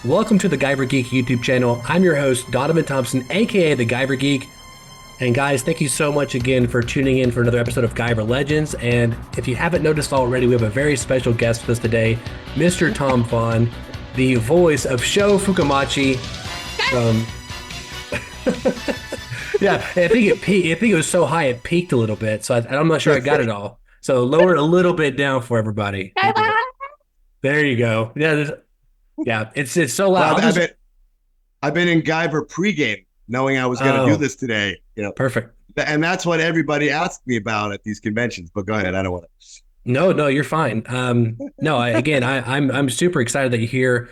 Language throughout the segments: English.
Welcome to the Guyver Geek YouTube channel. I'm your host, Donavon Thompson, aka the Guyver Geek. And guys, thank you so much again for tuning in for another episode of Guyver Legends. And if you haven't noticed already, we have a very special guest with us today, Mr. Tom Fahn, the voice of Sho Fukamachi. Yeah, I think it was so high it peaked a little bit. So I'm not sure I got it all. So lower it a little bit down for everybody. There you go. Yeah, it's so loud. Well, I've been in Guyver pregame, knowing I was going to do this today. Perfect. And that's what everybody asked me about at these conventions. But go ahead, I don't want to. No, you're fine. No, I'm super excited that you're here,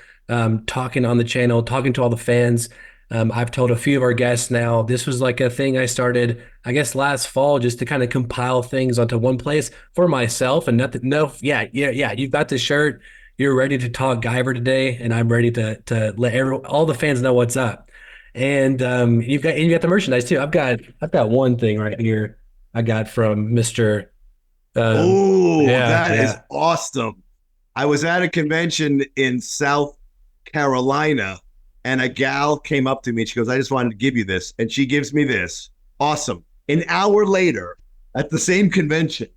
talking on the channel, talking to all the fans. I've told a few of our guests now. This was like a thing I started, I guess, last fall, just to kind of compile things onto one place for myself. And nothing. No, yeah. You've got the shirt. You're ready to talk Guyver today, and I'm ready to let all the fans know what's up. And you got the merchandise too. I've got one thing right here. I got from Mr. Oh, Yeah, that is yeah. awesome. I was at a convention in South Carolina, and a gal came up to me. She goes, "I just wanted to give you this." And she gives me this. Awesome. An hour later, at the same convention,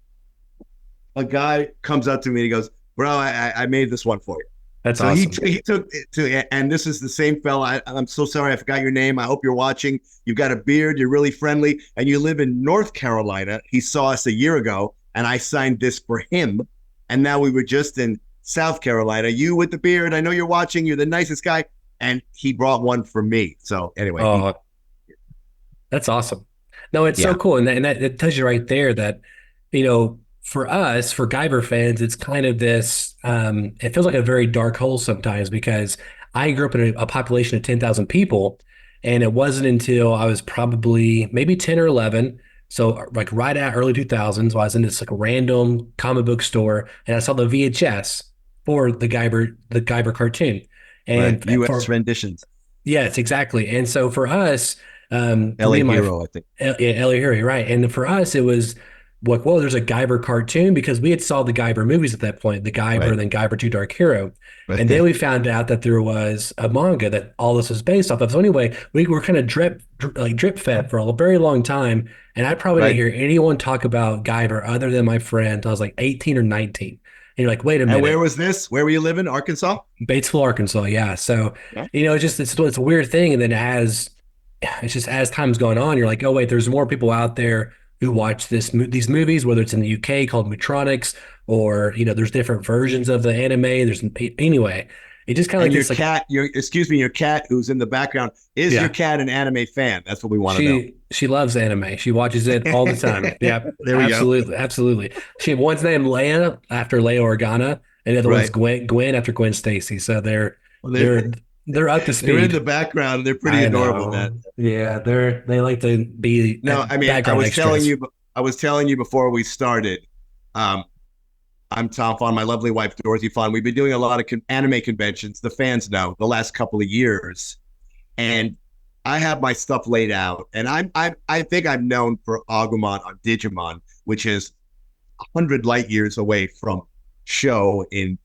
a guy comes up to me and he goes, "Bro, I made this one for you." That's So awesome. he took it to, and this is the same fella. I'm so sorry, I forgot your name. I hope you're watching. You've got a beard. You're really friendly, and you live in North Carolina. He saw us a year ago, and I signed this for him. And now we were just in South Carolina. You with the beard. I know you're watching. You're the nicest guy, and he brought one for me. So anyway, Oh, that's awesome. No, it's so yeah, cool, and that it tells you right there that, for us, for Guyver fans, it's kind of this. It feels like a very dark hole sometimes because I grew up in a population of 10,000 people, and it wasn't until I was probably maybe 10 or 11, so like right at early 2000s, I was in this like random comic book store, and I saw the VHS for the Guyver cartoon, right. and U.S. for renditions. yes, exactly. And so for us, for me L.A. and my Hero, I think. yeah, Ellie Harry, right? And for us, it was like, whoa, there's a Guyver cartoon because we had saw the Guyver movies at that point, the Guyver, Right. and then Guyver Two Dark Hero, and then Right. we found out that there was a manga that all this was based off of. So anyway, we were kind of drip fed for a very long time, and I probably didn't Right. hear anyone talk about Guyver other than my friend until I was like 18 or 19. And you're like, wait a And where minute. was this? Where were you living? Arkansas? Batesville, Arkansas. Yeah. So, Yeah. it's a weird thing. And then it's just as time's going on, you're like, oh wait, there's more people out there who watch these movies, whether it's in the UK called Mutronics, or there's different versions of the anime. Anyway, it just kind of And like your this, like, cat, your cat who's in the background, is your yeah. cat an anime fan? That's what we want to know. She loves anime. She watches it all the time. Yeah, There we go. absolutely, absolutely. One's named Leia after Leia Organa, and the other one's Right. Gwen after Gwen Stacy. So Well, they're they're up to they're in the speed. background. They're pretty I adorable, man. know. Yeah, they like to be No, I mean, background extras. I was telling you before we started. Um, I'm Tom Fahn, my lovely wife Dorothy Fahn. We've been doing a lot of anime conventions. The fans know the last couple of years, and I have my stuff laid out. And I think I'm known for Agumon on Digimon, which is 100 light years away from Sho in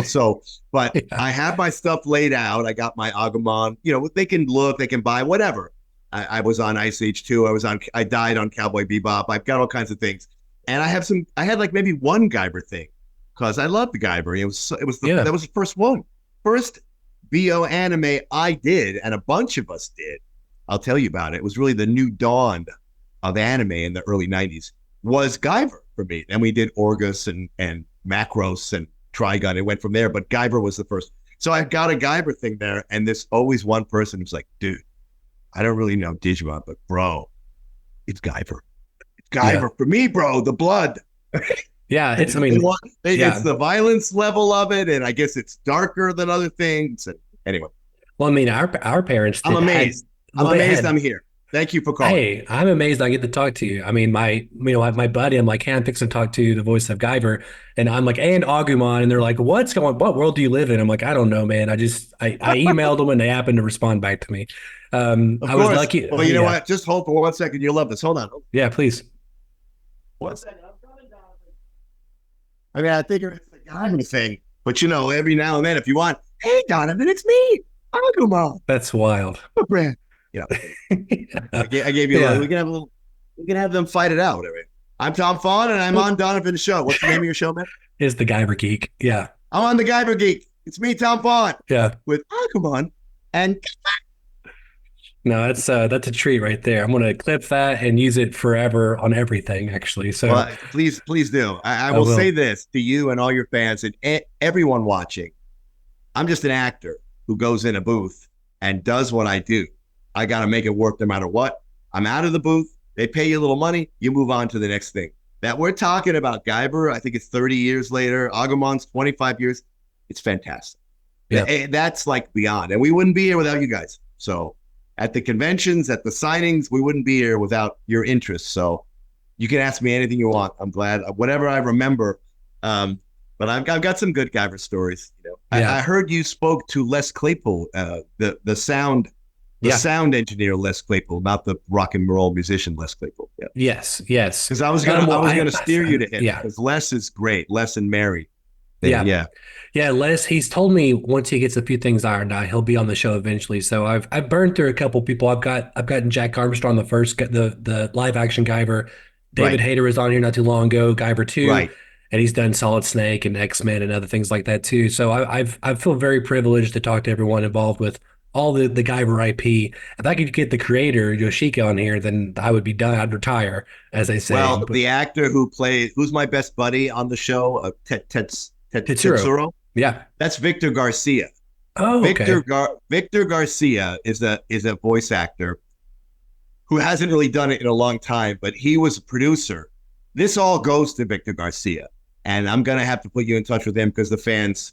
so but Yeah. I have my stuff laid out. I got my Agumon, they can look, they can buy whatever. I was on Ice Age 2. I died on Cowboy Bebop. I've got all kinds of things. And I had like maybe one Guyver thing because I love the Guyver. Yeah. That was the first one. First BO anime I did, and a bunch of us did. I'll tell you about it. It was really the new dawn of anime in the early 90s was Guyver for me. And we did Orgus and Macros and Trigun. It went from there, but Guyver was the first. So I've got a Guyver thing there, and there's always one person who's like, dude, I don't really know Digimon, but bro, it's Guyver. It's Yeah. Guyver for me, bro. The blood. Yeah. It's, I They mean, want, it's yeah. the violence level of it, and I guess it's darker than other things. And anyway, Well, I mean, our parents I'm did had, amazed. I'm well, they amazed had, I'm here. Thank you for calling. hey, I'm amazed I get to talk to you. I mean, my buddy, I'm like, hey, I'm fixing to talk to the voice of Guyver. And I'm like, and Agumon. And they're like, what world do you live in? I'm like, I don't know, man. I emailed them and they happened to respond back to me. Of I was course. lucky. Well, you know Yeah. what? Just hold for 1 second. You'll love this. Hold on. Yeah, please. 1 second. I'm coming down. I mean, I think it's the Guyver thing, but every now and then, if you want, Hey, Donovan, it's me, Agumon. That's wild. Brand. Yeah. I gave you a little. Yeah. We can have them fight it out. Whatever. I'm Tom Fahn, and I'm on Donovan's show. What's the name of your show, man? Is the Guyver Geek. Yeah. I'm on the Guyver Geek. It's me, Tom Fahn, Yeah. with Agumon. And No, that's a treat right there. I'm gonna clip that and use it forever on everything, actually. So well, please do. I I will say will. this to you and all your fans and everyone watching. I'm just an actor who goes in a booth and does what I do. I got to make it work no matter what. I'm out of the booth. They pay you a little money. You move on to the next thing. That we're talking about Guyver, I think it's 30 years later. Agumon's 25 years. It's fantastic. Yeah. That's like beyond. And we wouldn't be here without you guys. So at the conventions, at the signings, we wouldn't be here without your interest. So you can ask me anything you want. I'm glad. Whatever I remember. But I've got some good Guyver stories. You know, Yeah. I heard you spoke to Les Claypool, the sound engineer Les Claypool, about the rock and roll musician Les Claypool. Yeah, Yes. Yes. because I was Well, gonna steer you to him. yeah. Because Les is great. Les and Mary. Yeah. Yeah. Yeah, Les, he's told me once he gets a few things ironed out, he'll be on the show eventually. So I've burned through a couple people. I've gotten Jack Armstrong the first, the live action Guyver. David Right. Hayter was on here not too long ago, Guyver 2, Right. and he's done Solid Snake and X-Men and other things like that too. So I feel very privileged to talk to everyone involved with all the Guyver IP. If I could get the creator Yoshika on here, then I would be done. I'd retire, as they say. Well, But the actor who's my best buddy on the show, Tetsuro, Tetsuro, yeah. that's Victor Garcia. Oh, okay. Victor Garcia is a voice actor who hasn't really done it in a long time, but he was a producer. This all goes to Victor Garcia, and I'm gonna have to put you in touch with him because the fans.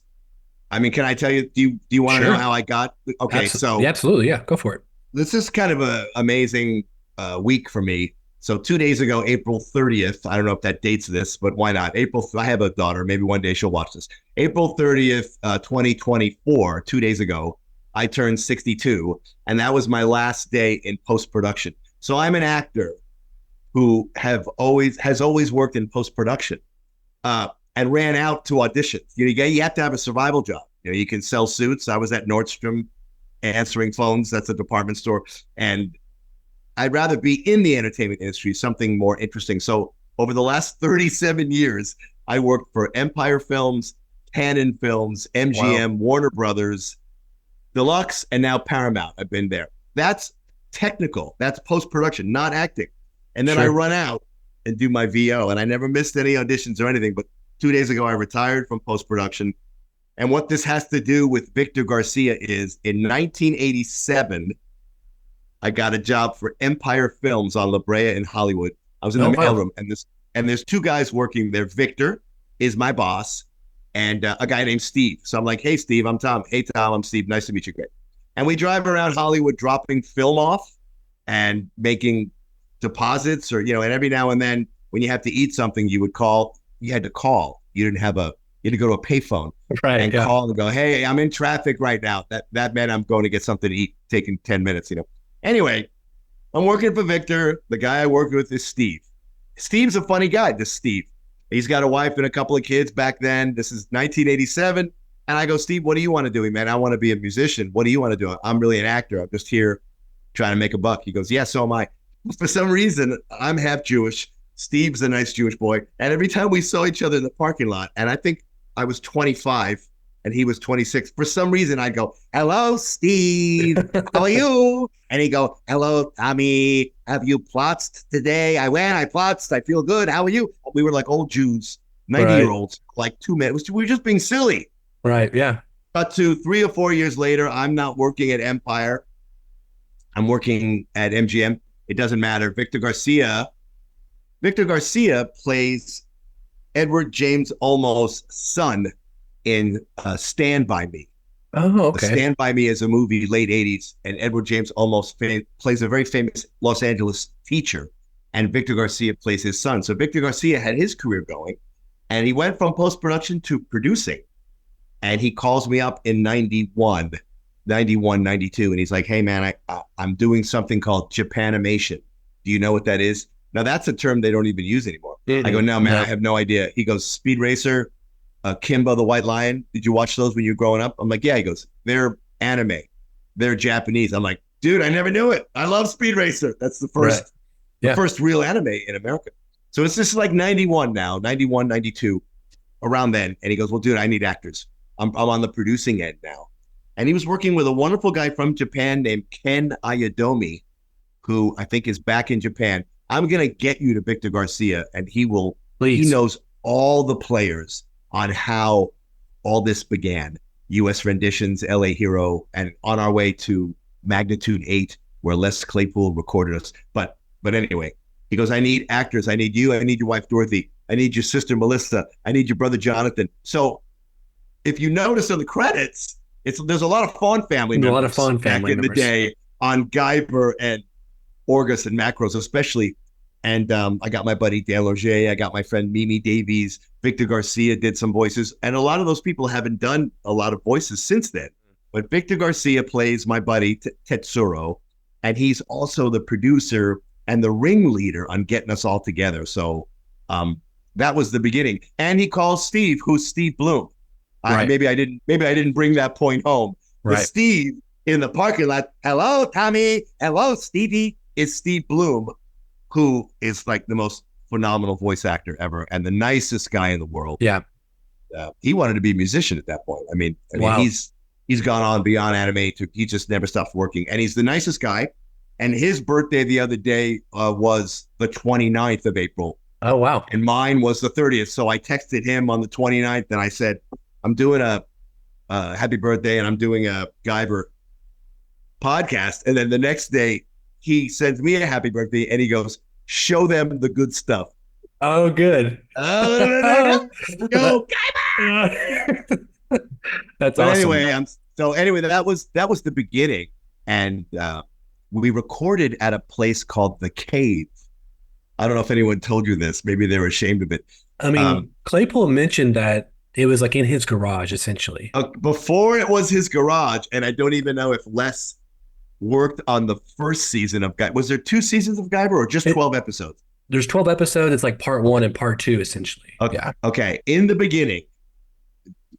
I mean, can I tell you? Do you want to Sure. know how I got? Okay, so Yeah, absolutely, yeah, go for it. this is kind of an amazing week for me. So 2 days ago, April 30th, I don't know if that dates this, but why not? I have a daughter. Maybe one day she'll watch this. April 30th, 2024, 2 days ago, I turned 62, and that was my last day in post-production. So I'm an actor who has always worked in post-production and ran out to auditions. You have to have a survival job. You can sell suits. I was at Nordstrom answering phones. That's a department store. And I'd rather be in the entertainment industry, something more interesting. So over the last 37 years, I worked for Empire Films, Canon Films, MGM, Wow. Warner Brothers, Deluxe, and now Paramount. I've been there. That's technical. That's post-production, not acting. And then I Sure. run out and do my VO, and I never missed any auditions or anything. But 2 days ago, I retired from post-production. And what this has to do with Victor Garcia is in 1987, I got a job for Empire Films on La Brea in Hollywood. I was in Oh, the wow. mailroom, and there's two guys working there. Victor is my boss, and a guy named Steve. So I'm like, hey, Steve, I'm Tom. Hey, Tom, I'm Steve. Nice to meet you. Great. And we drive around Hollywood dropping film off and making deposits, or and every now and then when you have to eat something, you had to call. You had to go to a payphone Right, and yeah. call and go, hey, I'm in traffic right now. That meant I'm going to get something to eat, taking 10 minutes. Anyway, I'm working for Victor. The guy I work with is Steve. Steve's a funny guy, this Steve. He's got a wife and a couple of kids back then. This is 1987. And I go, Steve, what do you want to do, man? I want to be a musician. What do you want to do? I'm really an actor. I'm just here trying to make a buck. He goes, yeah, so am I. For some reason, I'm half Jewish. Steve's a nice Jewish boy. And every time we saw each other in the parking lot, and I think I was 25 and he was 26. For some reason, I'd go, hello, Steve. How are you? And he'd go, hello, Tommy. Have you plotzed today? I went, I plotzed. I feel good. How are you? We were like old Jews, 90-year-olds, like 2 minutes. We were just being silly. Right, yeah. Cut to 3 or 4 years later, I'm not working at Empire. I'm working at MGM. It doesn't matter. Victor Garcia plays Edward James Olmos' son in Stand By Me. Oh, okay. Stand By Me is a movie, late 80s, and Edward James Olmos plays a very famous Los Angeles teacher, and Victor Garcia plays his son. So Victor Garcia had his career going, and he went from post-production to producing, and he calls me up in 91, 92, and he's like, hey, man, I'm doing something called Japanimation. Do you know what that is? Now, that's a term they don't even use anymore. I go, no, man, I have no idea. He goes, Speed Racer, Kimba the White Lion. Did you watch those when you were growing up? I'm like, yeah. He goes, they're anime. They're Japanese. I'm like, dude, I never knew it. I love Speed Racer. That's Right. the Yeah. first real anime in America. So it's just like 91 now, 91, 92, around then. And he goes, well, dude, I need actors. I'm on the producing end now. And he was working with a wonderful guy from Japan named Ken Ayadomi, who I think is back in Japan. I'm going to get you to Victor Garcia, and he Please. knows all the players on how all this began. US renditions, LA Hero, and on our way to Magnitude 8, where Les Claypool recorded us. But anyway, he goes, I need actors. I need you. I need your wife, Dorothy. I need your sister, Melissa. I need your brother, Jonathan. So if you notice on the credits, there's a lot of Fahn family A lot of members fun back family in the members. day on Guyver and Orgus and Macros, especially. And I got my buddy Dan Loger. I got my friend Mimi Davies. Victor Garcia did some voices. And a lot of those people haven't done a lot of voices since then. But Victor Garcia plays my buddy Tetsuro. And he's also the producer and the ringleader on getting us all together. So that was the beginning. And he calls Steve, who's Steve Bloom. Right. Maybe I didn't bring that point home. The Right. Steve in the parking lot, hello, Tommy, hello, Stevie, is Steve Bloom, who is like the most phenomenal voice actor ever and the nicest guy in the world. Yeah. He wanted to be a musician at that point. I mean, Wow. he's gone on beyond anime. He just never stopped working, and he's the nicest guy. And his birthday the other day was the 29th of April, Oh, wow. and mine was the 30th. So I texted him on the 29th, and I said, I'm doing a happy birthday, and I'm doing a Guyver podcast. And then the next day, he sends me a happy birthday, and he goes, show them the good stuff. Oh, good. Oh, go. That's But awesome. anyway, that was the beginning, and we recorded at a place called the Cave. I don't know if anyone told you this. Maybe they were ashamed of it. I mean, Claypool mentioned that it was like in his garage, essentially. Before it was his garage, and I don't even know if Les worked on the first season of Guyver. Was there 2 seasons of Guyver or just 12 episodes? There's 12 episodes. It's like part 1 and part 2, essentially. Okay. Yeah. Okay. In the beginning,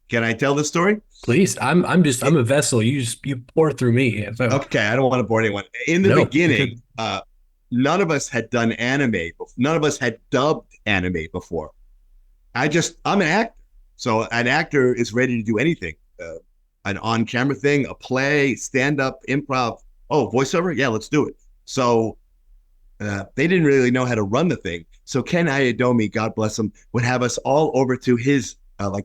can I tell the story? Please. I'm a vessel. You pour through me. So. Okay. I don't want to bore anyone. In the beginning, none of us had done anime. None of us had dubbed anime before. I'm an actor. So an actor is ready to do anything. An on-camera thing, a play, stand-up, improv. Oh, voiceover? Yeah, let's do it. So they didn't really know how to run the thing. So Ken Ayadomi, God bless him, would have us all over to his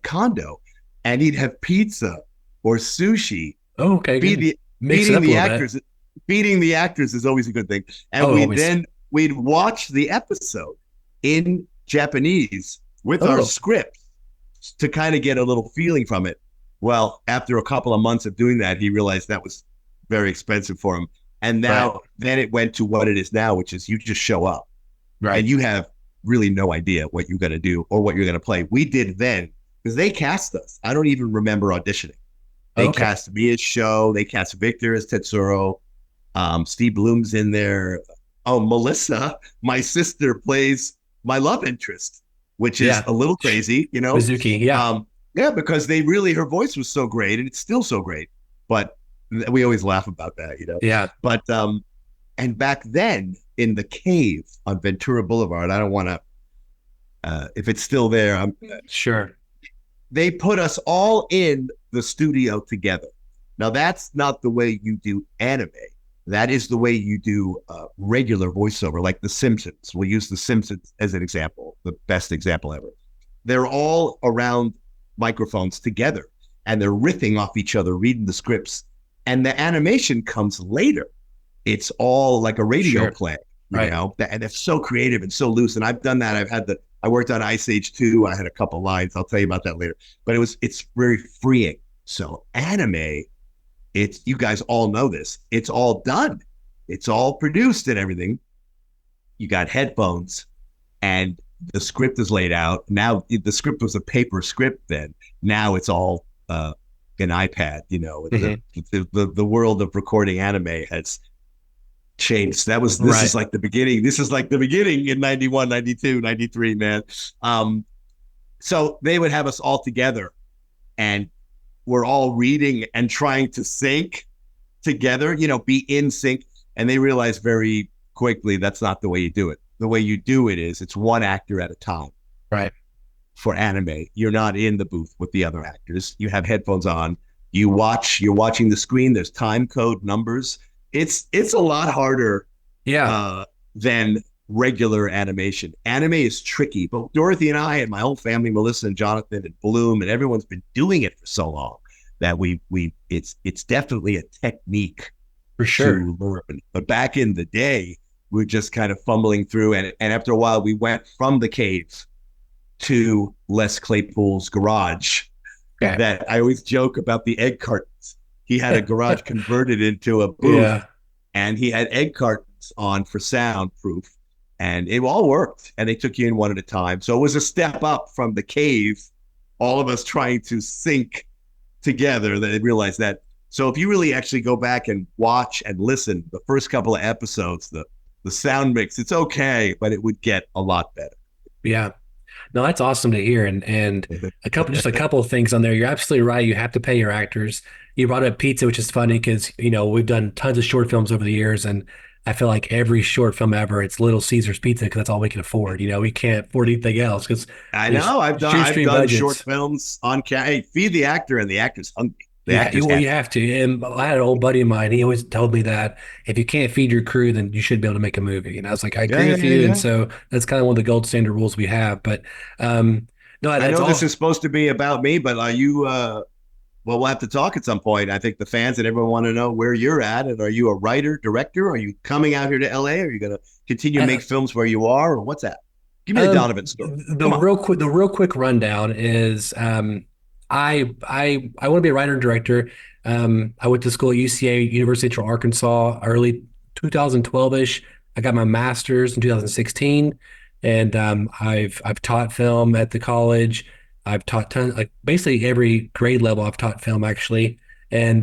condo, and he'd have pizza or sushi. Oh, okay. Feeding the actors. Feeding the actors is always a good thing. And we'd watch the episode in Japanese with our script to kind of get a little feeling from it. Well, after a couple of months of doing that, he realized that was very expensive for him. And then it went to what it is now, which is you just show up. Right. And you have really no idea what you're going to do or what you're going to play. We did then because they cast us. I don't even remember auditioning. They cast me as Sho. They cast Victor as Tetsuro. Steve Bloom's in there. Oh, Melissa, my sister, plays my love interest, which is a little crazy, you know. Mizuki, yeah. Because her voice was so great, and it's still so great. But we always laugh about that, you know. Yeah. But and back then in the Cave on Ventura Boulevard, I don't want to. If it's still there, sure. They put us all in the studio together. Now that's not the way you do anime. That is the way you do regular voiceover, like The Simpsons. We'll use The Simpsons as an example, the best example ever. They're all around microphones together, and they're riffing off each other, reading the scripts, and the animation comes later. It's all like a radio play, you know, and it's so creative and so loose. And I've done that. I worked on Ice Age 2. I had a couple lines. I'll tell you about that later. But it's very freeing. So anime, you guys all know this. It's all done. It's all produced and everything. You got headphones, and the script is laid out. Now the script was a paper script then. Now it's all an iPad, you know. The world of recording anime has changed. This is like the beginning. This is like the beginning in 91, 92, 93, man. So they would have us all together, and we're all reading and trying to sync together, be in sync. And they realized very quickly that's not the way you do it. The way you do it is it's one actor at a time. Right. For anime, you're not in the booth with the other actors. You have headphones on. You're watching the screen. There's time code numbers. It's a lot harder Yeah. than regular animation. Anime is tricky, but Dorothy and I and my whole family, Melissa and Jonathan and Bloom, and everyone's been doing it for so long that it's definitely a technique For sure. to learn. But back in the day, we were just kind of fumbling through, and after a while, we went from the cave to Les Claypool's garage. Okay. That I always joke about the egg cartons. He had a garage converted into a booth, Yeah. and he had egg cartons on for soundproof, and it all worked. And they took you in one at a time. So it was a step up from the cave, all of us trying to sync together. That they realized that. So if you really actually go back and watch and listen, the first couple of episodes, the sound mix, it's okay, but it would get a lot better. Yeah. No, that's awesome to hear. And just a couple of things on there. You're absolutely right. You have to pay your actors. You brought up pizza, which is funny because, we've done tons of short films over the years, and I feel like every short film ever, it's Little Caesar's Pizza because that's all we can afford. We can't afford anything else because I know I've done short films on hey, feed the actor and the actor's hungry. The actor's you have to. And I had an old buddy of mine. He always told me that if you can't feed your crew, then you should be able to make a movie. And I was like, I agree with you. Yeah. And so that's kind of one of the gold standard rules we have. But no, I that's know all. this is supposed to be about me, but are you? Well, we'll have to talk at some point. I think the fans and everyone want to know where you're at. And are you a writer, director? Are you coming out here to LA? Are you going to continue to make films where you are, or what's that? Give me the Donavon story. The real quick rundown is I want to be a writer and director. I went to school at UCA, University of Central Arkansas, early 2012-ish. I got my master's in 2016, and I've taught film at the college. I've taught like basically every grade level. I've taught film actually, and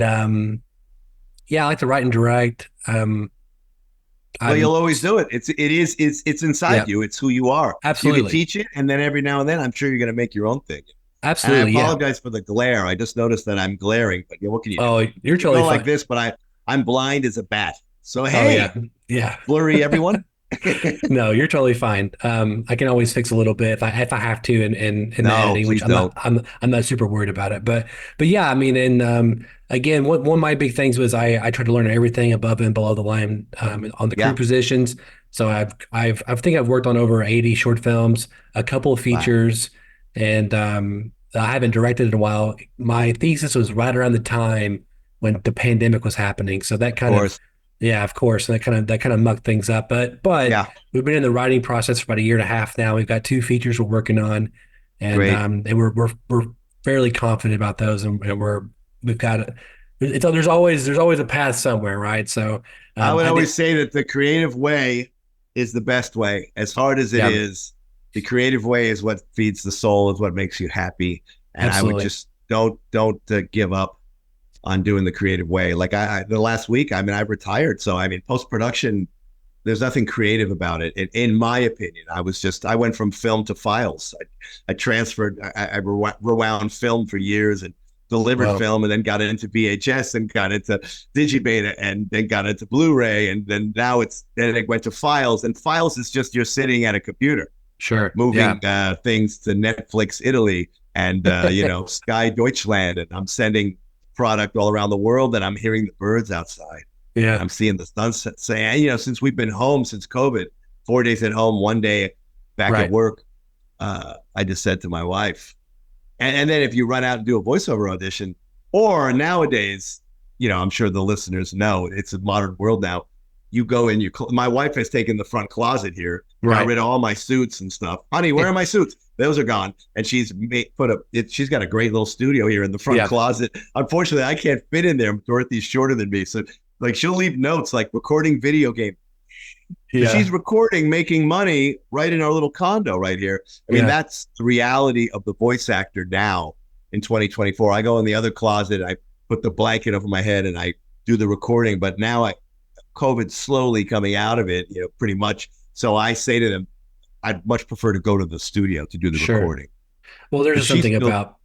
yeah, I like to write and direct. Well, you'll always do it. It's inside you. It's who you are. Absolutely. You can teach it, and then every now and then, I'm sure you're going to make your own thing. Absolutely. And I apologize for the glare. I just noticed that I'm glaring, but what can you do? Oh, you're totally fine. Like this, but I'm blind as a bat. So hey, yeah, blurry everyone. No, you're totally fine. I can always fix a little bit if I have to in the editing, which I'm not super worried about it. But yeah, I mean, and again, one of my big things was I try to learn everything above and below the line on the crew positions. So I think I've worked on over 80 short films, a couple of features, and I haven't directed in a while. My thesis was right around the time when the pandemic was happening, so that kind of. Yeah, of course. And that kind of mucked things up. But yeah. We've been in the writing process for about a year and a half now. We've got 2 features we're working on, and we're fairly confident about those. And we've got there's always a path somewhere, right? So I would always say that the creative way is the best way. As hard as it is, the creative way is what feeds the soul, is what makes you happy. And absolutely. I would just don't give up on doing the creative way. Like the last week, I retired. So, post-production, there's nothing creative about it. In my opinion, I went from film to files. I transferred, I rewound film for years and delivered film, and then got into VHS and got into Digibeta and then got into Blu-ray. And then now then it went to files, and files is just, you're sitting at a computer. Sure. Moving things to Netflix Italy and, Sky Deutschland. And I'm sending product all around the world, and I'm hearing the birds outside. Yeah. I'm seeing the sunset. Saying, since we've been home since COVID, 4 days at home, 1 day back at work, I just said to my wife, and then if you run out and do a voiceover audition, or nowadays, I'm sure the listeners know it's a modern world now. You go in my wife has taken the front closet here. Got rid of all my suits and stuff. Honey, where are my suits? Those are gone. And she's she's got a great little studio here in the front closet. Unfortunately, I can't fit in there. Dorothy's shorter than me. So like she'll leave notes like recording video game. Yeah. She's recording, making money right in our little condo right here. I mean, that's the reality of the voice actor now in 2024. I go in the other closet, I put the blanket over my head and I do the recording. But now COVID's slowly coming out of it, pretty much. So I say to them, I'd much prefer to go to the studio to do the recording. Well, there's because just she's something still. about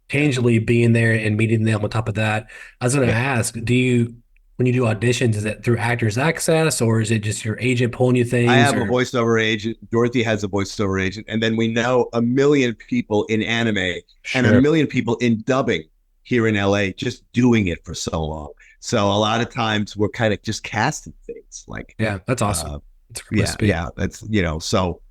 tangibly being there and meeting them on top of that. I was going to Yeah. ask, when you do auditions, is it through Actors Access or is it just your agent pulling you I things have a or? voiceover agent. Dorothy has a voiceover agent. And then we know a million people in anime and a Sure. million people in dubbing here in LA just doing it for so long. So a lot of times we're kind of just casting things like, Yeah, that's awesome. uh, It's a great place yeah, to be. yeah, that's, so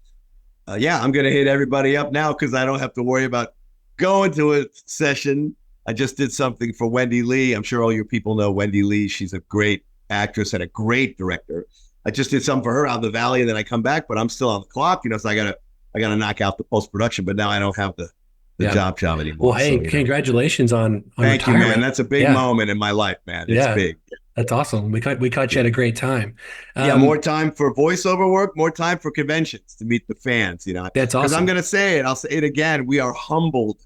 yeah, I'm going to hit everybody up now because I don't have to worry about going to a session. I just did something for Wendy Lee. I'm sure all your people know Wendy Lee. She's a great actress and a great director. I just did something for her out in the valley, and then I come back, but I'm still on the clock, so I gotta knock out the post production. But now I don't have the Yeah. job Well, anymore. hey, So congratulations on thank you, man. retirement. That's a big Yeah. moment in my life, man. It's Yeah. big. That's awesome. We caught you Yeah. at a great time. Yeah, more Um, time for voiceover work, more time for conventions to meet the fans, that's because I'm awesome. going to say it, I'll say it again. We are humbled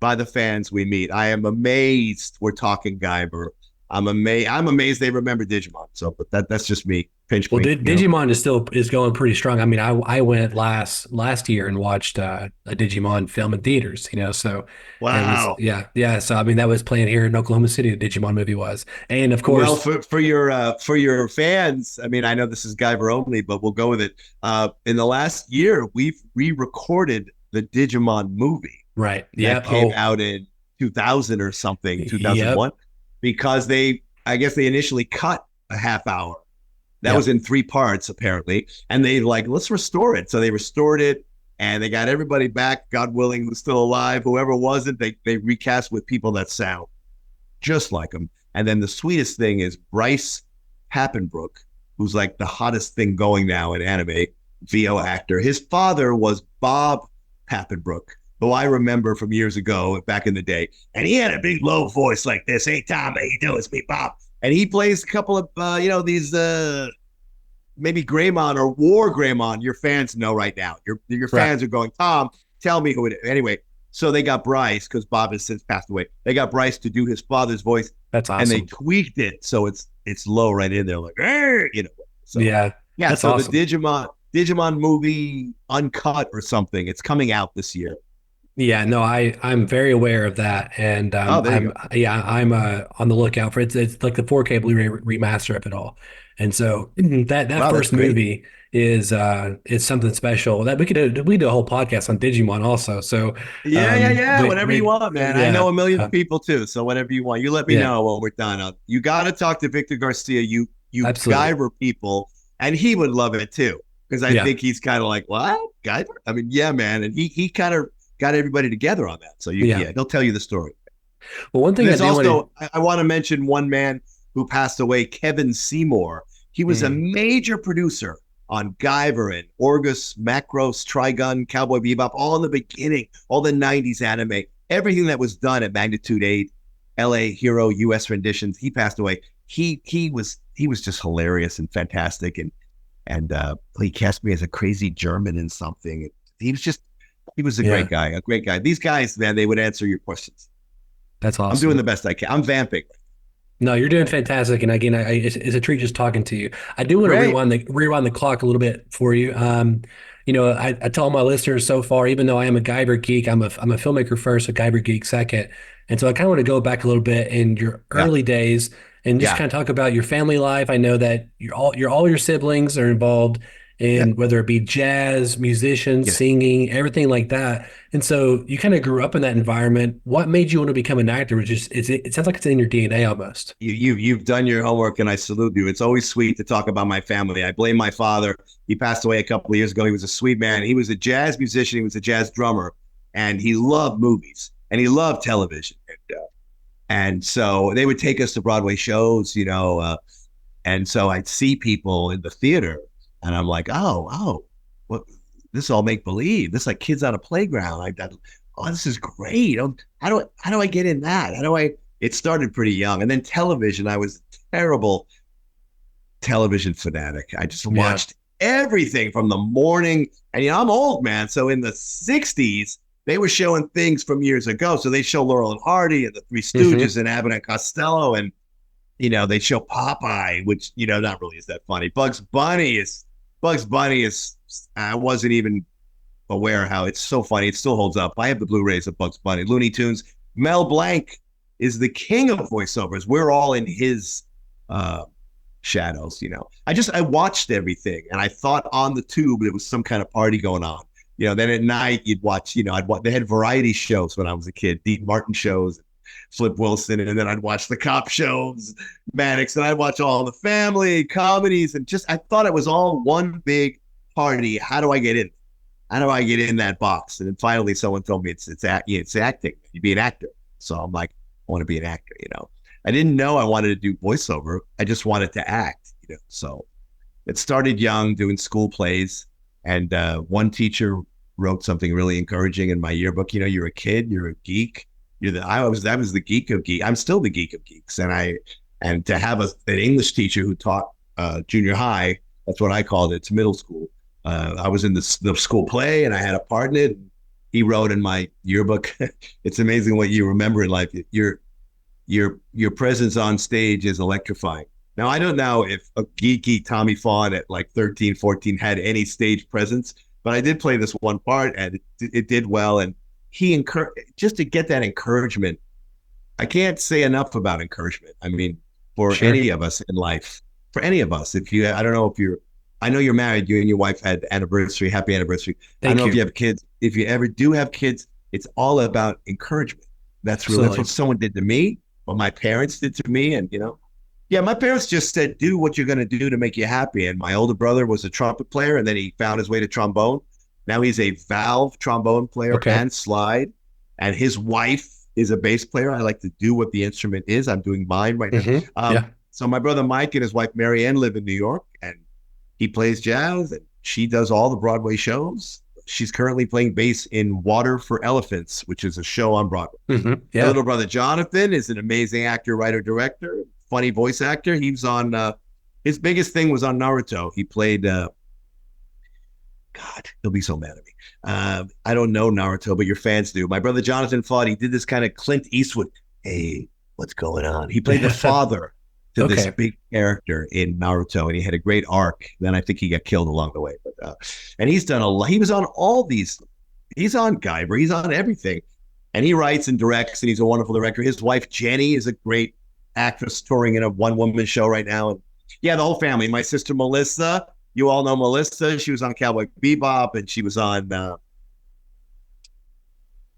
by the fans we meet. I am amazed we're talking Guyver. I'm amazed they remember Digimon. So, but that's just me. Pinch Well, me, Digimon is going pretty strong. I mean, I went last year and watched a Digimon film in theaters. So it was Wow. yeah. So I mean, that was playing here in Oklahoma City. The Digimon movie was, and of Well, course, for your fans, I mean, I know this is Guyver only, but we'll go with it. In the last year, we've re-recorded the Digimon movie right? that Yep. came Oh, out in 2000 or something, yep. 2001, because I guess they initially cut a half hour. That was Yep. in three parts, apparently. And they like, let's restore it. So they restored it and they got everybody back, God willing, who's still alive. Whoever wasn't, they recast with people that sound just like them. And then the sweetest thing is Bryce Happenbrook, who's like the hottest thing going now in anime, VO actor. His father was Bob Happenbrook, who I remember from years ago, back in the day. And he had a big low voice like this. Hey, Tom, how you doing? It's me, Bob. And he plays a couple of, these maybe Greymon or War Greymon. Your fans know right now. Your Right. fans are going, Tom, tell me who it is. Anyway, so they got Bryce because Bob has since passed away. They got Bryce to do his father's voice, That's and they awesome. tweaked it so it's low right in there, like hey. So Yeah. yeah, That's so the awesome. Digimon movie uncut or something. It's coming out this year. Yeah, no, I'm very aware of that, and Oh, there you I'm go. yeah, I'm on the lookout for it. It's like the 4K Blu-ray remaster of it all, and so that Wow, that's first great. movie is something special that we could do a whole podcast on Digimon also. So Yeah, yeah, yeah. we, Whatever you we want, man. I yeah know a million uh, people too, so whatever you want. You let me yeah know when we're done. You got to talk to Victor Garcia. You absolutely Guyver people, and he would love it too because I yeah think he's kind of like what Guyver. I mean, yeah, man, and he kind of got everybody together on that. So yeah. yeah, he'll tell you the story. Well, one thing I There's do want to also I want to mention one man who passed away, Kevin Seymour. He was a mm, major producer on Guyver and Orgus, Macross, Trigun, Cowboy Bebop, all in the beginning, all the 90s anime, everything that was done at Magnitude 8, LA Hero, US renditions. He passed away. He was just hilarious and fantastic and he cast me as a crazy German in something. He was a yeah, great guy, a great guy. These guys, man, they would answer your questions. that's I'm doing awesome. the best I can. I'm vamping. No, you're doing fantastic, and again, it's a treat just talking to you. I do want to Great. rewind the clock a little bit for you. I tell my listeners so far, even though I am a Guyver geek, I'm a filmmaker first, a Guyver geek second, and so I kind of want to go back a little bit in your Yeah. early days and just Yeah. kind of talk about your family life. I know that all your siblings are involved Yeah. in whether it be jazz, musicians, Yeah. singing, everything like that. And so you kind of grew up in that environment. What made you want to become an actor? It sounds like it's in your DNA almost. You've done your homework and I salute you. It's always sweet to talk about my family. I blame my father. He passed away a couple of years ago. He was a sweet man. He was a jazz musician. He was a jazz drummer, and he loved movies and he loved television. And so they would take us to Broadway shows, and so I'd see people in the theater, and I'm like, oh, what? This is all make believe. This is like kids on a playground. Oh, this is great. How do I get in that? How do I? It started pretty young, and then television. I was a terrible television fanatic. I just Yeah. watched everything from the morning, and I'm old man, so in the '60s they were showing things from years ago. So they show Laurel and Hardy and the Three Hmm. Stooges and Abbott and Costello, and they show Popeye, which not really is that funny. Bugs Bunny is I wasn't even aware how it's so funny. It still holds up. I have the Blu-rays of Bugs Bunny, Looney Tunes. Mel Blanc is the king of voiceovers. We're all in his uh, shadows, you know. I watched everything, and I thought on the tube there was some kind of party going on. You know, then at night you'd watch. You know, they had variety shows when I was a kid, Dean Martin shows, Flip Wilson, and then I'd watch the cop shows, Maddox, and I'd watch all the family comedies, and just I thought it was all one big party. How do I get in? How do I get in that box? And then finally, someone told me it's acting. You be an actor. So I'm like, I want to be an actor. You know, I didn't know I wanted to do voiceover. I just wanted to act. You know, so it started young, doing school plays, and one teacher wrote something really encouraging in my yearbook. You know, you're a kid, you're a geek. I was the geek of geek. I'm still the geek of geeks, and to have an English teacher who taught junior high, that's what I called it. It's middle school. I was in the school play, and I had a part in it. He wrote in my yearbook, "It's amazing what you remember in life. Your presence on stage is electrifying." Now, I don't know if a geeky Tommy Fahn at like 13, 14 had any stage presence, but I did play this one part, and it did well. And he just to get that encouragement. I can't say enough about encouragement. I mean, for Sure. any of us in life, for any of us, I don't know if I know you're married. You and your wife had anniversary. Happy anniversary. I don't Thank know if you you. have kids. If you ever do have kids, it's all about encouragement. That's Absolutely. what someone did to me, what my parents did to me, and you know, yeah, my parents just said, "Do what you're going to do to make you happy." And my older brother was a trumpet player, and then he found his way to trombone. Now he's a valve trombone player Okay. and slide, and his wife is a bass player. I like to do what the instrument is. I'm doing mine right now. Yeah. So my brother Mike and his wife Mary Ann live in New York, and he plays jazz, and she does all the Broadway shows. She's currently playing bass in Water for Elephants, which is a show on Broadway. My Yeah. little brother Jonathan is an amazing actor, writer, director, funny voice actor. He was on his biggest thing was on Naruto. He played God, he'll be so mad at me. I don't know Naruto, but your fans do. My brother Jonathan thought he did this kind of Clint Eastwood. Hey, what's going on? He played the father to this Okay. big character in Naruto, and he had a great arc. Then I think he got killed along the way. But and he's done a lot. He was on all these. He's on Guyver. He's on everything, and he writes and directs, and he's a wonderful director. His wife Jenny is a great actress touring in a one-woman show right now. And yeah, the whole family. My sister Melissa. You all know Melissa. She was on Cowboy Bebop, and she was on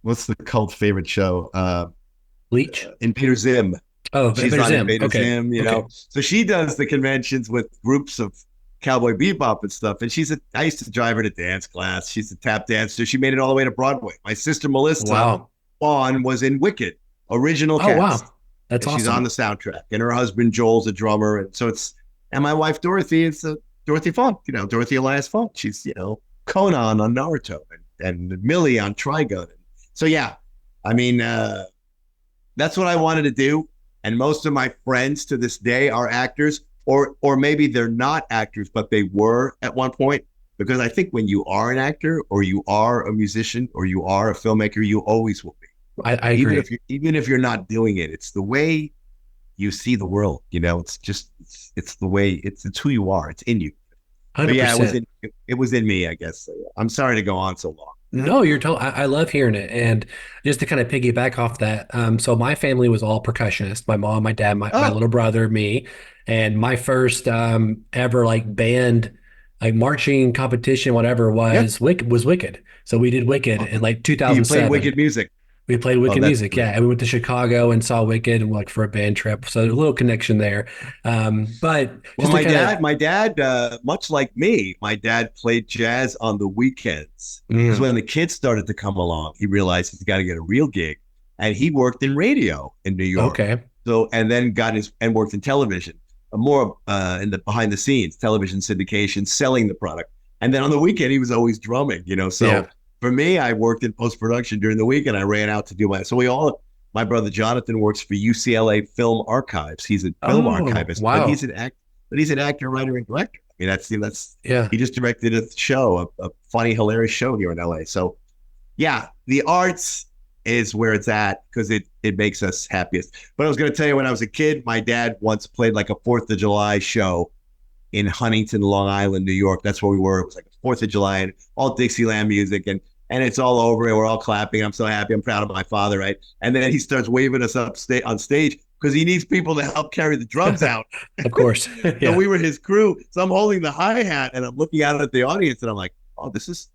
what's the cult favorite show? Bleach. Invader Zim. Oh, She's there's on him. Invader Okay. Zim, you Okay. know. So she does the conventions with groups of Cowboy Bebop and stuff. And I used to drive her to dance class. She's a tap dancer. She made it all the way to Broadway. My sister Melissa Wow. Fahn was in Wicked, original Oh, cast. wow. That's And she's on awesome. the soundtrack. And her husband Joel's a drummer. And so and my wife Dorothy is Dorothy Fahn, you know, Dorothy Elias Fahn. She's, you know, Conan on Naruto and Millie on Trigun. So yeah, I mean, that's what I wanted to do. And most of my friends to this day are actors, or maybe they're not actors, but they were at one point. Because I think when you are an actor, or you are a musician, or you are a filmmaker, you always will be. I agree. Even if you're not doing it, it's the way you see the world. You know, it's the way it's who you are. It's in you. But yeah, 100%. it was in me, I guess. So, yeah. I'm sorry to go on so long. No, you're told. I love hearing it. And just to kind of piggyback off that, so my family was all percussionists. My mom, my dad, my Oh, little brother, me, and my first ever like band, like marching competition, whatever yeah. was Wicked. So we did Wicked Oh, in like you played 2007. wicked music. We played Oh, Wicked that's music, yeah, great. and we went to Chicago and saw Wicked and like for a band trip. So a little connection there. But Well, just to kind of, my dad, much like me, my dad played jazz on the weekends because mm, when the kids started to come along, he realized he's got to get a real gig, and he worked in radio in New York. okay, So, and then worked in television, more in the behind the scenes, television syndication, selling the product, and then on the weekend he was always drumming. You know, yeah. so for me, I worked in post production during the week, and I ran out to do my. So we all my brother Jonathan works for UCLA Film Archives. He's a film Oh, archivist, but wow, he's an actor, writer, and director. I mean, that's yeah, he just directed a show, a funny, hilarious show here in LA. So yeah, the arts is where it's at because it makes us happiest. But I was going to tell you, when I was a kid, my dad once played like a 4th of July show in Huntington, Long Island, New York. That's where we were. It was like a 4th of July and all Dixieland music and it's all over and we're all clapping. I'm so happy. I'm proud of my father, right? And then he starts waving us up on stage because he needs people to help carry the drums out. Of course. So Yeah. we were his crew. So I'm holding the hi-hat and I'm looking out at the audience and I'm like, oh, this is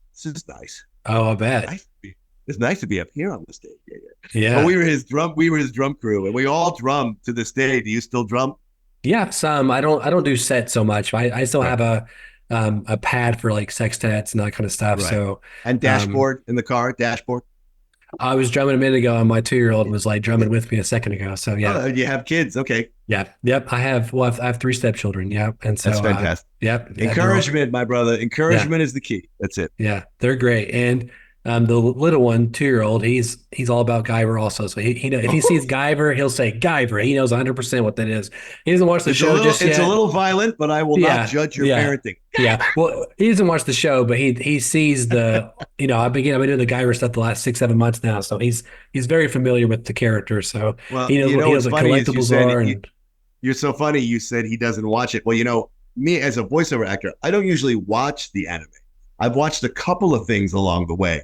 nice. Oh, I bet. It's nice to be up here on the stage. Yeah, yeah. But Yeah. we were his drum crew and we all drum to this day. Do you still drum? Yeah. Some I don't do set so much. I still Right. have a pad for like sextets and that kind of stuff. Right. So And um dashboard in the car, dashboard. I was drumming a minute ago and my 2-year-old was like drumming with me a second ago. So yeah. Oh, you have kids. Okay. Yeah. Yep. I have 3 stepchildren. Yeah. And so That's fantastic. yep. They're all, Encouragement, my brother. yeah. Encouragement is the key. That's it. Yeah, they're great. And the little one, 2-year-old, he's all about Guyver also. So he if he sees Guyver, he'll say Guyver. He knows 100% what that is. He doesn't watch the show just It's a yet. little violent, but I will not Yeah, judge your yeah, parenting. yeah. Well, he doesn't watch the show, but he sees the I've been doing the Guyver stuff the last 6 7 months now. So he's very familiar with the character. So Well, he knows you what know he what's knows what funny is collectibles are and you're so funny. You said he doesn't watch it. Well, me as a voiceover actor, I don't usually watch the anime. I've watched a couple of things along the way.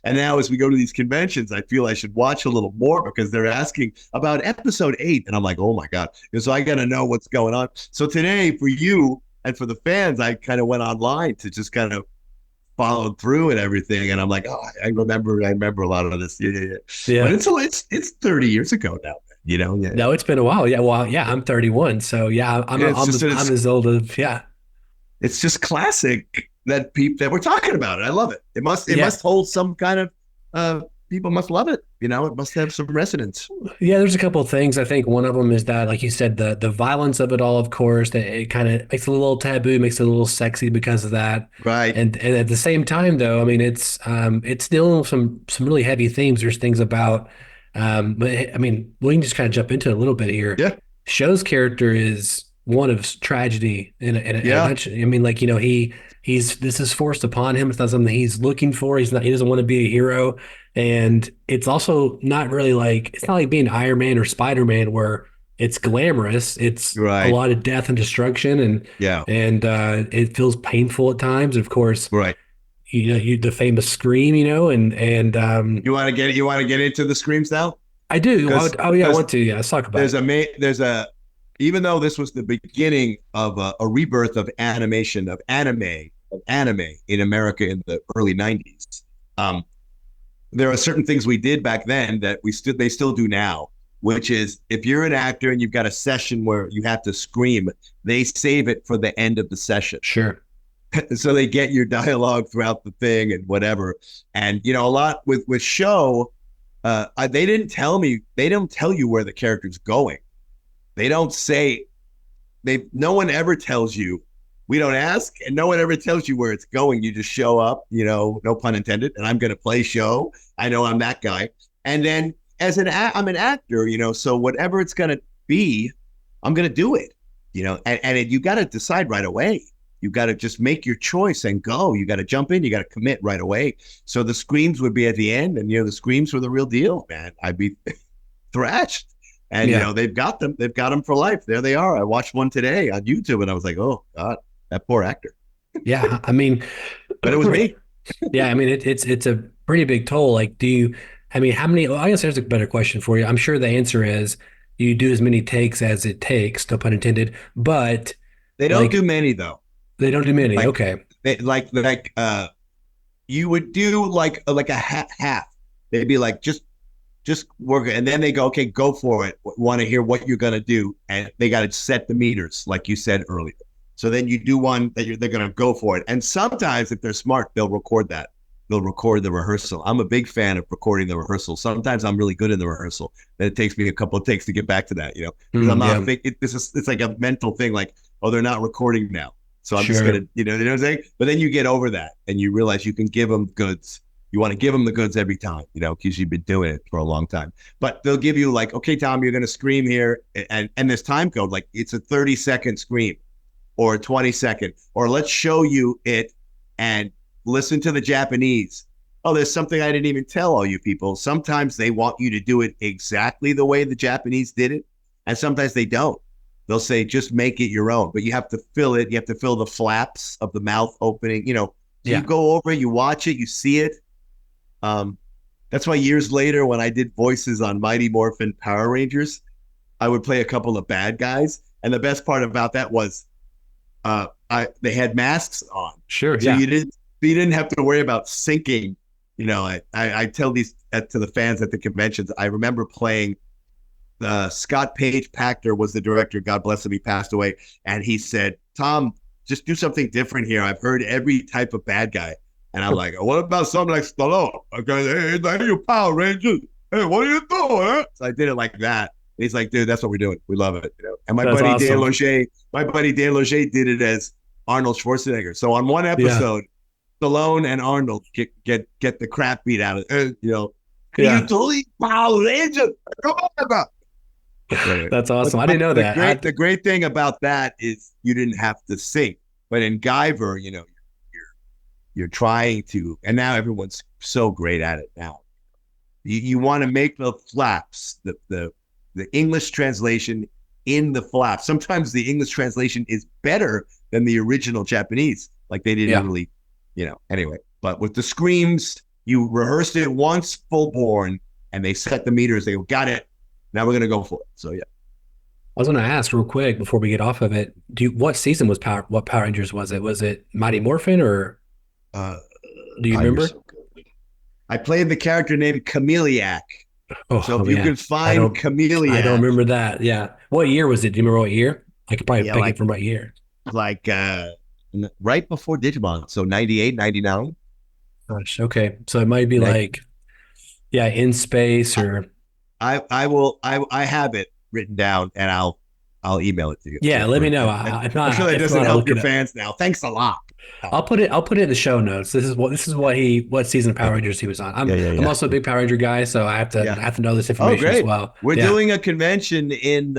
And now as we go to these conventions, I feel I should watch a little more because they're asking about episode 8. And I'm like, oh my God. And so I got to know what's going on. So today for you and for the fans, I kind of went online to just kind of follow through and everything. And I'm like, oh, I remember a lot of this. Yeah, yeah, yeah. But yeah. it's 30 years ago now. Yeah. No, it's been a while. Yeah, well, yeah, I'm 31, so yeah, I'm Yeah, I'm I'm as old as yeah. it's just classic that we're talking about it. I love it. It Yeah. must hold some kind of people must love it. It must have some resonance. Yeah, there's a couple of things. I think one of them is that, like you said, the violence of it all, of course, that it kind of makes it a little taboo, makes it a little sexy because of that. Right. And at the same time, though, I mean, it's still some really heavy themes. There's things about, but I mean, we can just kind of jump into it a little bit here. Yeah. Sho's character is one of tragedy in a Yeah. bunch. I mean, like this is forced upon him. It's not something he's looking for. He doesn't want to be a hero. And it's also not really it's not like being Iron Man or Spider-Man where it's glamorous. It's a Right. lot of death and destruction Yeah. and it feels painful at times. Of course, Right. the famous scream, and You want to get into the screams now? I do. Because Oh yeah, I want to. Yeah, let's talk about it. there's a even though this was the beginning of a rebirth of anime in America in the early 90s. There are certain things we did back then that they still do now, which is if you're an actor and you've got a session where you have to scream, they save it for the end of the session. Sure. So they get your dialogue throughout the thing and whatever. And a lot with Sho, they don't tell you where the character's going. They don't say no one ever tells you. We don't ask, and no one ever tells you where it's going. You just show up, no pun intended, and I'm going to play Sho. I know I'm that guy. And then I'm an actor, so whatever it's going to be, I'm going to do it, and you got to decide right away. You got to just make your choice and go. You got to jump in. You got to commit right away. So the screams would be at the end, and the screams were the real deal, man. I'd be thrashed. And Yeah. they've got them. They've got them for life. There they are. I watched one today on YouTube, and I was like, "Oh God, that poor actor." Yeah. I mean, But it was me. yeah. I mean, it's a pretty big toll. Like, I mean, how many? Well, I guess there's a better question for you. I'm sure the answer is you do as many takes as it takes, no pun intended. But They don't like, do many though. they don't do many. Like Okay. you would do like a half. They'd be like just work it, and then they go, okay, go for it. Want to hear what you're gonna do, and they got to set the meters, like you said earlier. So then you do one that they're gonna go for it, and sometimes if they're smart, they'll record that. They'll record the rehearsal. I'm a big fan of recording the rehearsal. Sometimes I'm really good in the rehearsal. Then it takes me a couple of takes to get back to that, because I'm not Yeah. it's like a mental thing, like, oh, they're not recording now. So I'm just Sure. gonna, you know what I'm saying? But then you get over that and you realize you can give them goods. You want to give them the goods every time, because you've been doing it for a long time. But they'll give you like, okay, Tom, you're gonna scream here, and this time code, like it's a 30-second scream or a 20-second, or let's show you it and listen to the Japanese. Oh, there's something I didn't even tell all you people. Sometimes they want you to do it exactly the way the Japanese did it, and sometimes they don't. They'll say, just make it your own, but you have to fill it. You have to fill the flaps of the mouth opening, So you Yeah. go over, you watch it, you see it. Um, that's why years later, when I did voices on Mighty Morphin Power Rangers, I would play a couple of bad guys. And the best part about that was they had masks on, Sure. so Yeah. you didn't have to worry about syncing. I tell these to the fans at the conventions. I remember playing Scott Page Pachter was the director. God bless him, he passed away, and he said, "Tom, just do something different here. I've heard every type of bad guy." And I'm like, "What about something like Stallone? Okay, hey, like you Power Rangers. Hey, what are you doing?" Huh? So I did it like that. And he's like, "Dude, that's what we're doing. We love it." And That's awesome. My buddy Dan Logé did it as Arnold Schwarzenegger. So on one Yeah. episode, Stallone and Arnold get the crap beat out of you Yeah. totally Power Rangers. Come on, about. Anyway, That's but awesome. I didn't but know that. the great thing about that is you didn't have to sing. But in Guyver, you're trying to, and now everyone's so great at it now. You want to make the flaps, the English translation in the flaps. Sometimes the English translation is better than the original Japanese. Like they didn't Yeah. really, anyway. But with the screams, you rehearsed it once full born, and they set the meters. They go, got it. Now we're gonna go for it. So yeah. I was going to ask real quick before we get off of it. What season was what Power Rangers was it? Was it Mighty Morphin or Uh, do you you're remember? so good. I played the character named Chameleac. So Oh if you yeah. can find I don't Chameleac, remember that. Yeah. What year was it? Do you remember what year? I could probably yeah, pick it from what year. like right before Digimon, so 98, 99. Gosh, okay. So it might be like, yeah, in space or I have it written down, and I'll email it to you. yeah, let me know. I'm sure that If doesn't not, I'll help look your it up. fans now. Thanks a lot. I'll put it in the show notes. This is what season of Power Rangers he was on. Yeah, I'm yeah, also a big Power Ranger guy, so yeah. I have to know this Oh, information as great. well. We're Yeah. doing a convention in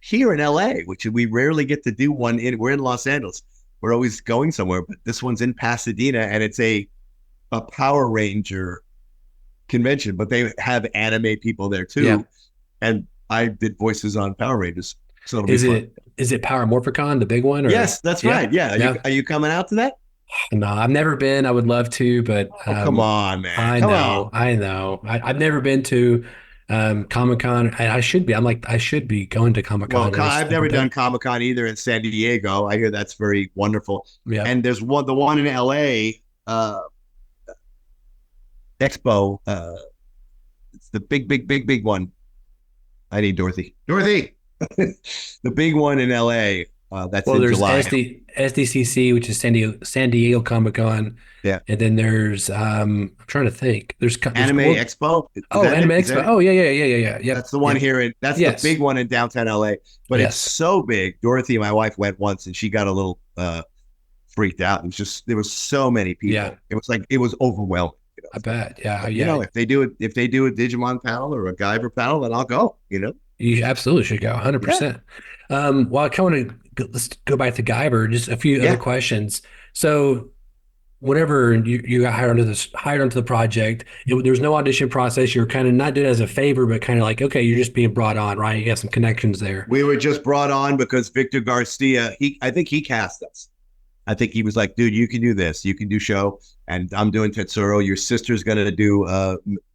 here in LA, which we rarely get to do one in. We're in Los Angeles. We're always going somewhere, but this one's in Pasadena, and it's a Power Ranger convention, but they have anime people there Yeah. too. And I did voices on Power Rangers, so it'll be fun. Is it Power Morphicon, the big one or Yes, that's yeah. right. Yeah, Yeah. are you coming out to that? No, I've never been. I would love to, but Oh, come on, man. Come on. I know. I've never been to Comic Con. I should be. I should be going to Comic Well, Con. I just I've never never done been. Comic Con either in San Diego. I hear that's very wonderful. Yeah. And there's the one in LA, Expo. It's the big one. I need Dorothy. Dorothy, the big one in LA. That's Well, in there's July. SDCC, which is San Diego Comic Con, Yeah, and then there's I'm trying to think. There's Anime well, Expo. Is oh, that Anime it? Is that Expo. it? Oh yeah. Yep. That's the one Yep. here. That's the Yes. big one in downtown LA. But it's Yes. so big. Dorothy, my wife, went once, and she got a little freaked out. It was just there was so many Yeah. people. It was like it was overwhelming. I bet. Yeah. But Yeah. if they do a Digimon panel or a Guyver panel, then I'll go. You absolutely should go, Yeah, 100%. Well, I kind of let's go back to Guyver. Just a few other yeah. questions. So, whenever you got hired onto the project, there's no audition process. You're kind of not doing it as a favor, but kind of like, okay, you're just being brought on, right? You got some connections there. We were just brought on because Victor Garcia. I think he cast us. I think he was like, dude, you can do this. You can do Sho, and I'm doing Tetsuro. Your sister's gonna do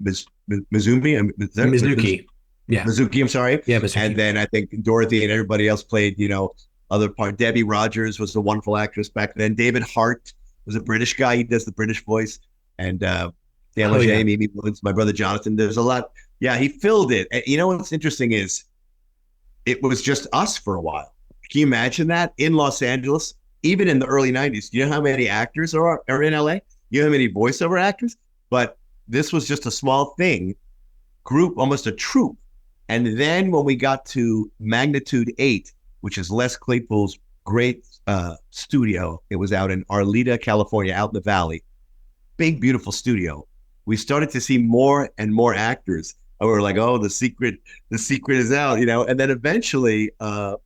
Mizumi, Mizuki. Yeah. Mizuki. I'm sorry. Yeah, And Mizuki. then I think Dorothy and everybody else played. Other part. Debbie Rogers was a wonderful actress back then. David Hart was a British guy. He does the British voice. And Dan Oh, Lejay, yeah. Mimi Woods, my brother Jonathan. There's a lot. Yeah, he filled it. And what's interesting is it was just us for a while. Can you imagine that in Los Angeles, even in the early 90s? Do you know how many actors are in LA? You know how many voiceover actors? But this was just a small group, almost a troupe. And then when we got to Magnitude 8, which is Les Claypool's great studio, it was out in Arleta, California, out in the valley. Big, beautiful studio. We started to see more and more actors. And we were like, oh, the secret is out, And then eventually,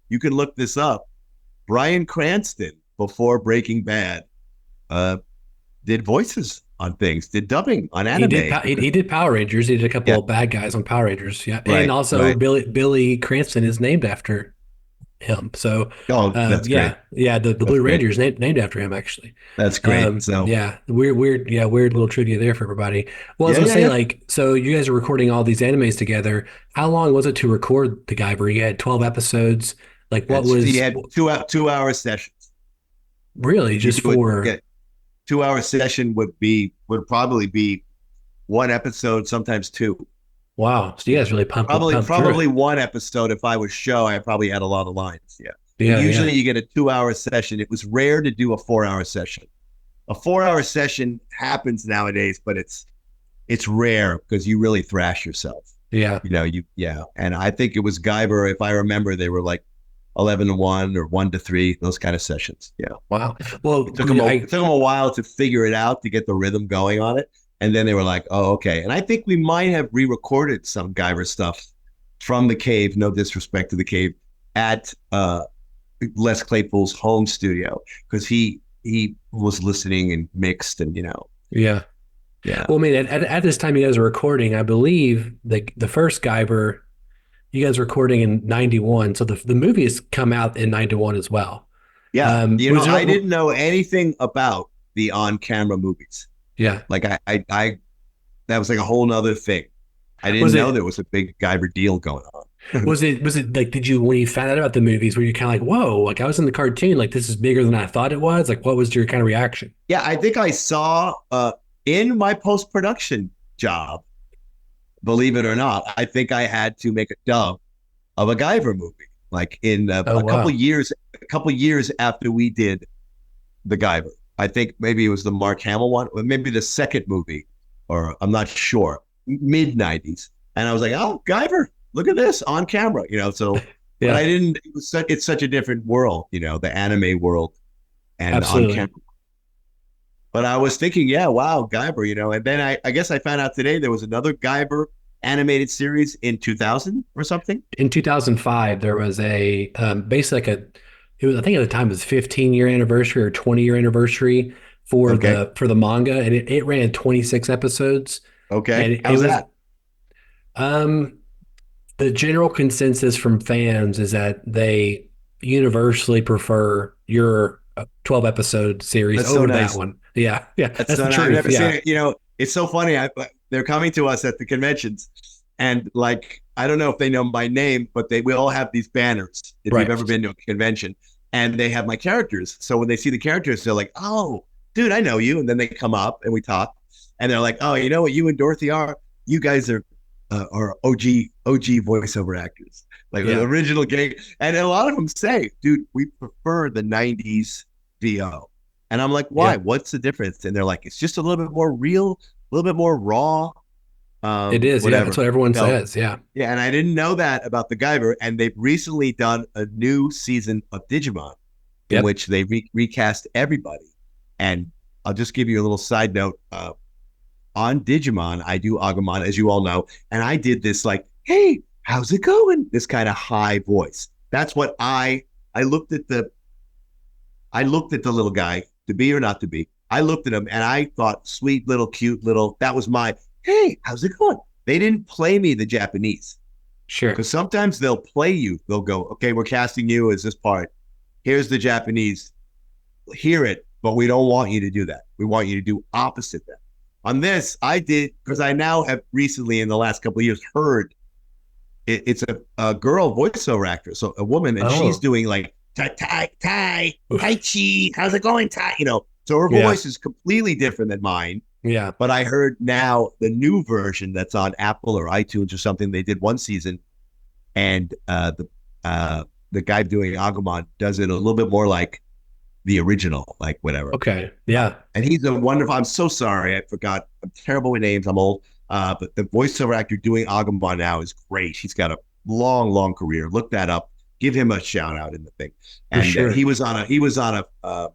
you can look this up. Bryan Cranston, before Breaking Bad, did voices on things, did dubbing on anime. He did Power Rangers. He did a couple Yeah, of bad guys on Power Rangers. Yeah, and right, also right. Billy Cranston is named after him. So, Oh, that's great. yeah, the That's Blue great. Ranger is named after him actually. That's great. So Yeah, weird little trivia there for everybody. Well, I was yeah, gonna yeah, say, yeah. like, so you guys are recording all these animes together. How long was it to record the Guyver? You had 12 episodes. Like, what It's, you was had 2 hour sessions. really You just do it. for? Yeah, 2 hour session would probably be one episode, sometimes two. Wow, so you guys really Probably pumped through probably it. one episode. If I was Show, I probably had a lot of lines. Yeah, but Yeah, usually yeah, you get a 2 hour session. It was rare to do a 4 hour session. A 4 hour session happens nowadays, but it's rare because you really thrash yourself. yeah. Yeah. And I think it was Guyver, if I remember, they were like 11-1 or 1-3, those kind of sessions. Yeah. Wow. Well, It took them a while to figure it out, to get the rhythm going on it. And then they were like, oh, okay. And I think we might have re-recorded some Guyver stuff from the cave, no disrespect to the cave, at Les Claypool's home studio, because he was listening and mixed and yeah. yeah. Well, I mean, at this time you guys are recording, I believe the first Guyver you guys were recording in 91, so the movie has come out in 91 as well. Yeah. Was there? I didn't know anything about the on-camera movies. Yeah. Like I that was like a whole nother thing. I didn't Was know it there was a big Guyver deal going on. was it like, did you, when you found out about the movies, were you kind of like, whoa, like I was in the cartoon, like this is bigger than I thought it was? Like, what was your kind of reaction? Yeah, I think I saw in my post-production job, believe it or not, I think I had to make a dub of a Guyver movie. Like in Oh, wow. a couple years after we did the Guyver. I think maybe it was the Mark Hamill one, or maybe the second movie, or I'm not sure, mid 90s. And I was like, oh, Guyver, look at this on camera, So, but I Yeah, didn't. It's such a different world, the anime world and on absolutely. camera. But I was thinking, yeah, wow, Guyver, And then I guess I found out today there was another Guyver animated series in 2000 or something. In 2005, there was a basically like it was, I think at the time it was 15-year anniversary or 20-year anniversary for Okay. the manga, and it ran 26 episodes, and Okay. it How's was that? um the general consensus from fans is that they universally prefer your 12 episode series That's so over that nice. one. Yeah, yeah, That's that's so the nice. I've truth. never seen Yeah, it. It's so funny. They're coming to us at the conventions, and like I don't know if they know my name, but we all have these banners. If you've ever right. been to a convention, and they have my characters, so when they see the characters, they're like, "Oh, dude, I know you." And then they come up and we talk, and they're like, "Oh, you know what you and Dorothy are? You guys are OG voiceover actors, like the Yeah, original game." And a lot of them say, "Dude, we prefer the '90s VO." And I'm like, yeah, why? What's the difference? And they're like, it's just a little bit more real, a little bit more raw, it is. Yeah, that's whatever. what everyone So, says. Yeah. yeah, and I didn't know that about the Guyver. And they've recently done a new season of Digimon in Yep. which they recast everybody. And I'll just give you a little side note. On Digimon, I do Agumon, as you all know, and I did this like, hey, how's it going? This kind of high voice. That's what I looked at the little guy, to be or not to be. I looked at him and I thought, sweet little, cute little, that was my, hey, how's it going? They didn't play me the Japanese, Sure. because sometimes they'll play you. They'll go, okay, we're casting you as this part. Here's the Japanese. Hear it, but we don't want you to do that. We want you to do opposite that. On this, I did, because I now have recently in the last couple of years heard it's a girl voiceover actress, so a woman, and she's Oh, doing like tai chi, how's it going, tai? So her yeah, voice is completely different than mine. yeah. But I heard now the new version that's on Apple or iTunes or something. They did one season, and the guy doing Agumon does it a little bit more like the original, like whatever. Okay. Yeah. And he's a wonderful. I'm so sorry, I forgot. I'm terrible with names. I'm old. But the voiceover actor doing Agumon now is great. He's got a long, long career. Look that up. Give him a shout out in the thing. For And sure. he was on a.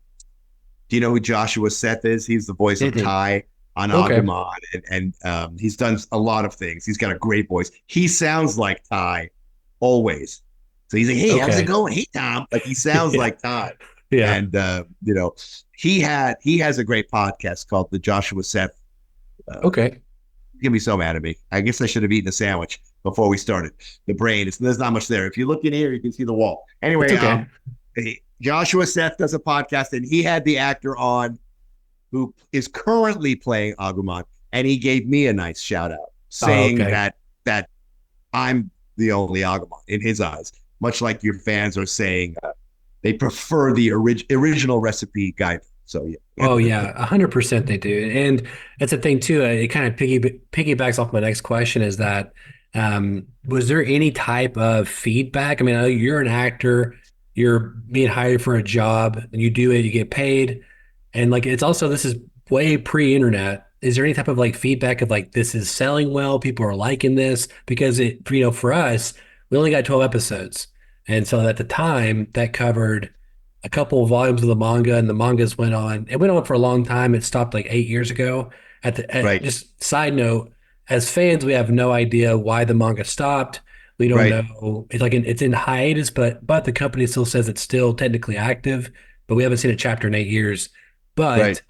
Do you know who Joshua Seth is? He's the voice of Mhm. Tai on Okay. Agumon, and he's done a lot of things. He's got a great voice. He sounds like Tai always. So he's like, "Hey, how's it Okay. going? Hey, Tom." Like he sounds Yeah. like Tai. Yeah. And he has a great podcast called the Joshua Seth. Uh, Okay. He's gonna be so mad at me. I guess I should have eaten a sandwich. before we started. The brain, there's not much there. If you look in here, you can see the wall. It's Anyway, okay. Joshua Seth does a podcast, and he had the actor on who is currently playing Agumon, and he gave me a nice shout out, Oh, saying okay. that I'm the only Agumon in his eyes, much like your fans are saying they prefer the original recipe guide. So yeah, Oh yeah, 100% they do. And that's the thing too. It kind of piggybacks off my next question is that was there any type of feedback? I mean, I know you're an actor, you're being hired for a job, and you do it, you get paid, and like it's also this is way pre-internet. Is there any type of like feedback of like this is selling well, people are liking this? Because for us, we only got 12 episodes. And so at the time that covered a couple of volumes of the manga, and the mangas it went on for a long time. It stopped like 8 years ago. right, Just side note, as fans, we have no idea why the manga stopped. We don't right, know. It's like it's in hiatus, but the company still says it's still technically active, but we haven't seen a chapter in 8 years. right.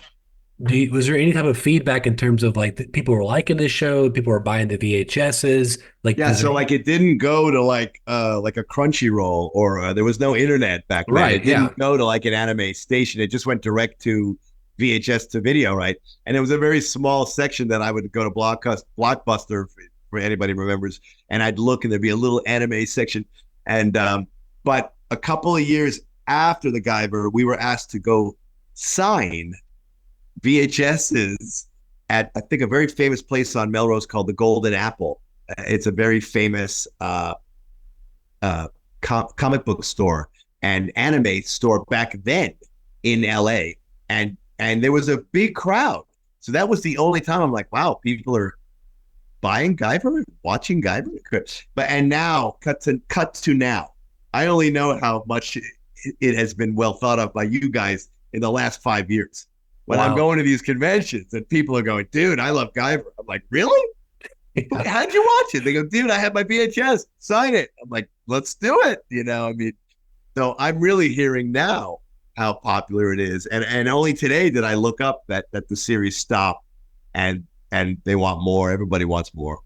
But was there any type of feedback in terms of like people were liking this show, people were buying the VHSs? Like, Yeah, was there so like it didn't go to like a Crunchyroll or there was no internet back then. right? It didn't Yeah, go to like an anime station. It just went direct to VHS to video, right? And it was a very small section that I would go to Blockbuster for anybody remembers, and I'd look and there'd be a little anime section. And but a couple of years after the Guyver, we were asked to go sign VHSs at I think a very famous place on Melrose called the Golden Apple. It's a very famous comic book store and anime store back then in LA, and there was a big crowd. So that was the only time I'm like, wow, people are buying Guyver, watching Guyver. But and now cut to now. I only know how much it has been well thought of by you guys in the last 5 years. When I'm wow. going to these conventions and people are going, dude, I love Guyver. I'm like, really? Yeah. How'd you watch it? They go, dude, I have my VHS. Sign it. I'm like, let's do it. I mean, so I'm really hearing now how popular it is, and only today did I look up that the series stopped, and they want more. Everybody wants more.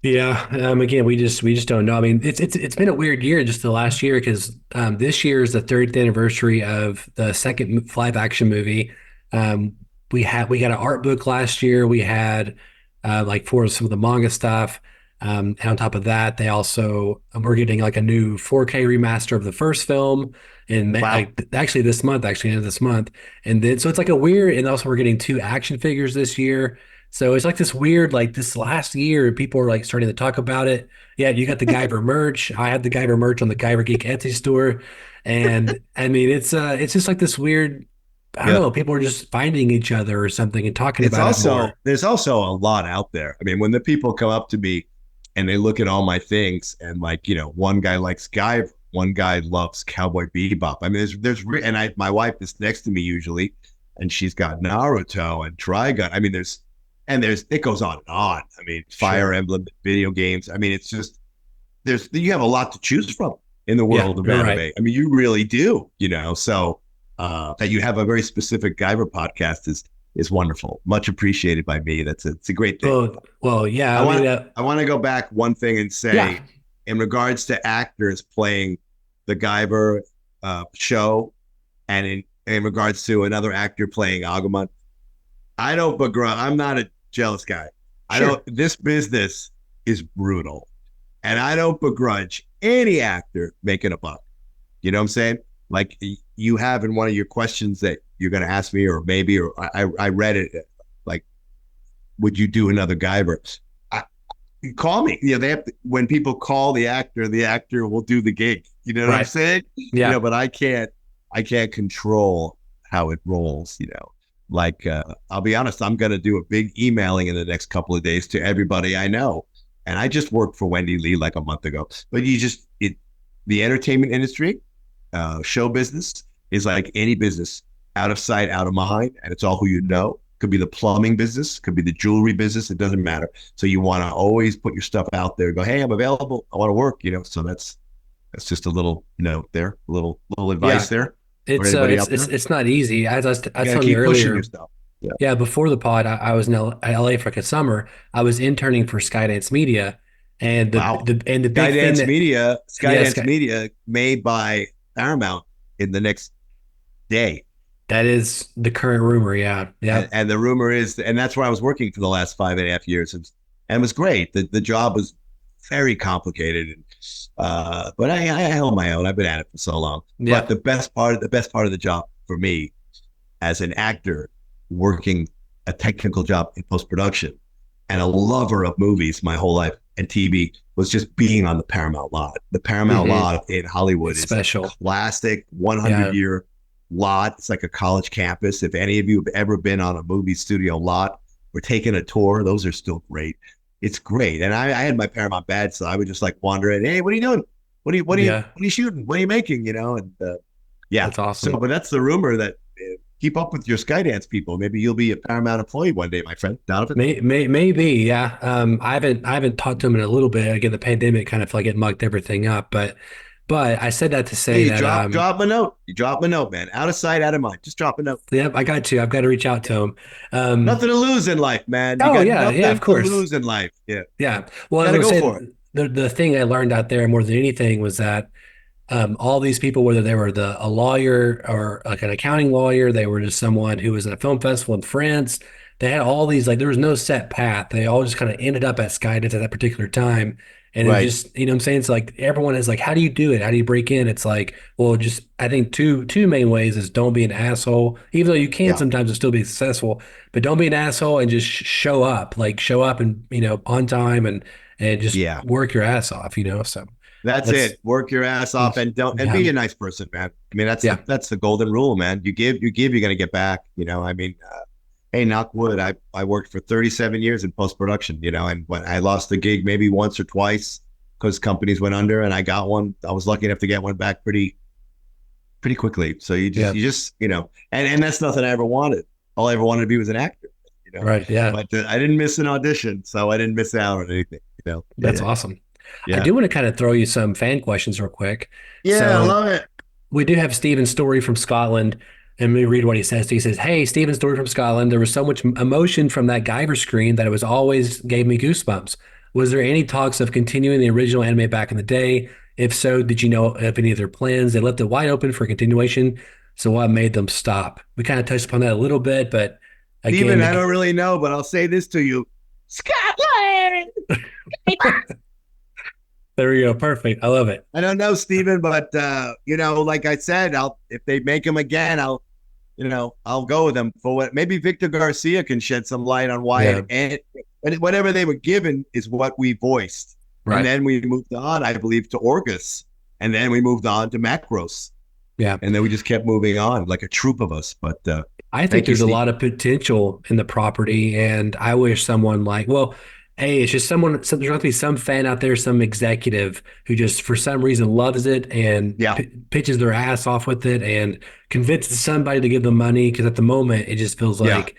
Yeah. Again, we just don't know. I mean, it's been a weird year just the last year because this year is the 30th anniversary of the second live action movie. Um, we got an art book last year. We had like for some of the manga stuff. And on top of that, they also we're getting like a new 4K remaster of the first film, and Wow. like actually this month, actually end of this month, and then so it's like a weird. And also we're getting two action figures this year. So it's like this weird, like this last year, people are like starting to talk about it. Yeah, you got the Guyver merch. I had the Guyver merch on the Guyver Geek Etsy store. And I mean, it's just like this weird, I don't Yeah. know, people are just finding each other or something and talking It's about it also more. there's also a lot out there. I mean, when the people come up to me and they look at all my things and like, one guy likes Guy, one guy loves Cowboy Bebop. I mean, and my wife is next to me usually, and she's got Naruto and Trigun. I mean, there's it goes on and on. I mean, Fire Sure. Emblem, video games. I mean, it's just you have a lot to choose from in the Yeah, world of you're anime. right. I mean, you really do. So that you have a very specific Guyver podcast is wonderful. Much appreciated by me. It's a great thing. Well, yeah. I I mean, want I want to go back one thing and yeah, say, in regards to actors playing the Guyver show, and in regards to another actor playing Agumon, I don't begrudge. I'm not a jealous guy. I don't. sure. This business is brutal, and I don't begrudge any actor making a buck. You know what I'm saying? Like you have in one of your questions that you're going to ask me, or maybe, or I read it. Like, would you do another Guyver? I, call me. They have when people call the actor will do the gig. You know what I'm Right. saying? Yeah. But I can't control how it rolls. Like I'll be honest, I'm gonna do a big emailing in the next couple of days to everybody I know, and I just worked for Wendy Lee like a month ago. But the entertainment industry, show business is like any business, out of sight, out of mind, and it's all who you know. Could be the plumbing business, could be the jewelry business. It doesn't matter. So you want to always put your stuff out there. Go, hey, I'm available. I want to work. So that's just a little note there, a little advice Yeah. there for It's anybody it's out it's there. it's not easy. I You was got to telling you keep pushing earlier. yourself. Yeah. Yeah, before the pod, I was in LA for like a summer. I was interning for Skydance Media, And Wow. the big thing that yes, Skydance Media made by Paramount in the next day. that is the current rumor. Yeah, And, yep, and the rumor is, and that's where I was working for the last 5.5 years. And it was great. The job was very complicated. But I held my own. I've been at it for so long. But yep. the best part of the job for me as an actor working a technical job in post production and a lover of movies my whole life and TV was just being on the Paramount lot. The Paramount Hmm. lot in Hollywood It's is a special. classic 100 Yeah, year lot. It's like a college campus. If any of you have ever been on a movie studio lot or taken a tour, those are still great. It's great. And I had my Paramount badge, so I would just like wander in. Hey, what are you doing? yeah. What are you shooting? What are you making? You know, and yeah. That's So, awesome. but that's the rumor that keep up with your Skydance people. Maybe you'll be a Paramount employee one day, my friend Donovan. Maybe, yeah. I haven't talked to him in a little bit. Again, the pandemic kind of like it mucked everything up, but I said that to Hey, say that drop him a note. You drop him a note, man. Out of sight, out of mind. Just drop a note. yep, I got to. I've got to reach out Yeah. to him. Um, Nothing to lose in life, man. You oh got yeah, yeah, nothing of to course. lose in life. Yeah, Yeah. Well, I was got to gonna go say for it. the thing I learned out there more than anything was that all these people, whether they were a lawyer or like an accounting lawyer, they were just someone who was at a film festival in France. They had all these like there was no set path. They all just kind of ended up at Skydance at that particular time. And it was Right. just, you know what I'm saying? It's like everyone is like, how do you do it? How do you break in? It's like, well, just I think two main ways is don't be an asshole, even though you can Yeah. sometimes still be successful, but don't be an asshole and just show up. Like show up and on time and just Yeah. work your ass off, So That's that's it. Work your ass off and don't and yeah. be a nice person, man. I mean, Yeah. that's the golden rule, man. You give, you're gonna get back. You know, I mean, hey, knock wood. I worked for 37 years in post production. You know, and when I lost the gig maybe once or twice because companies went under, and I got one. I was lucky enough to get one back pretty quickly. So Yeah. you just and that's nothing I ever wanted. All I ever wanted to be was an actor. You know, Right. Yeah. but I didn't miss an audition, so I didn't miss out on anything. You know, That's awesome. I yeah, do want to kind of throw you some fan questions real quick. yeah. I So love it. we do have Stephen Story from Scotland, and we read what he says. He says, "Hey, Stephen Story from Scotland. There was so much emotion from that Guyver screen that it was always gave me goosebumps. Was there any talks of continuing the original anime back in the day? If so, did you know of any of their plans? They left it wide open for continuation. So what made them stop? We kind of touched upon that a little bit, but again, Steven, I don't really know, but I'll say this to you. Scotland! there we go. Perfect. I love it. I don't know, Steven, but like I said, I'll if they make him again, I'll go with them for what maybe Victor Garcia can shed some light on why Yeah. and whatever they were given is what we voiced. And Right. then we moved on, I believe, to Orgus. And then we moved on to Macros. Yeah. And then we just kept moving on like a troop of us. But I think thank you, there's a Steve. lot of potential in the property, and I wish someone like, well, hey, it's just someone. There's going to be some fan out there, some executive who just for some reason loves it and Yeah, pitches their ass off with it and convinces somebody to give them money because at the moment it just feels yeah, like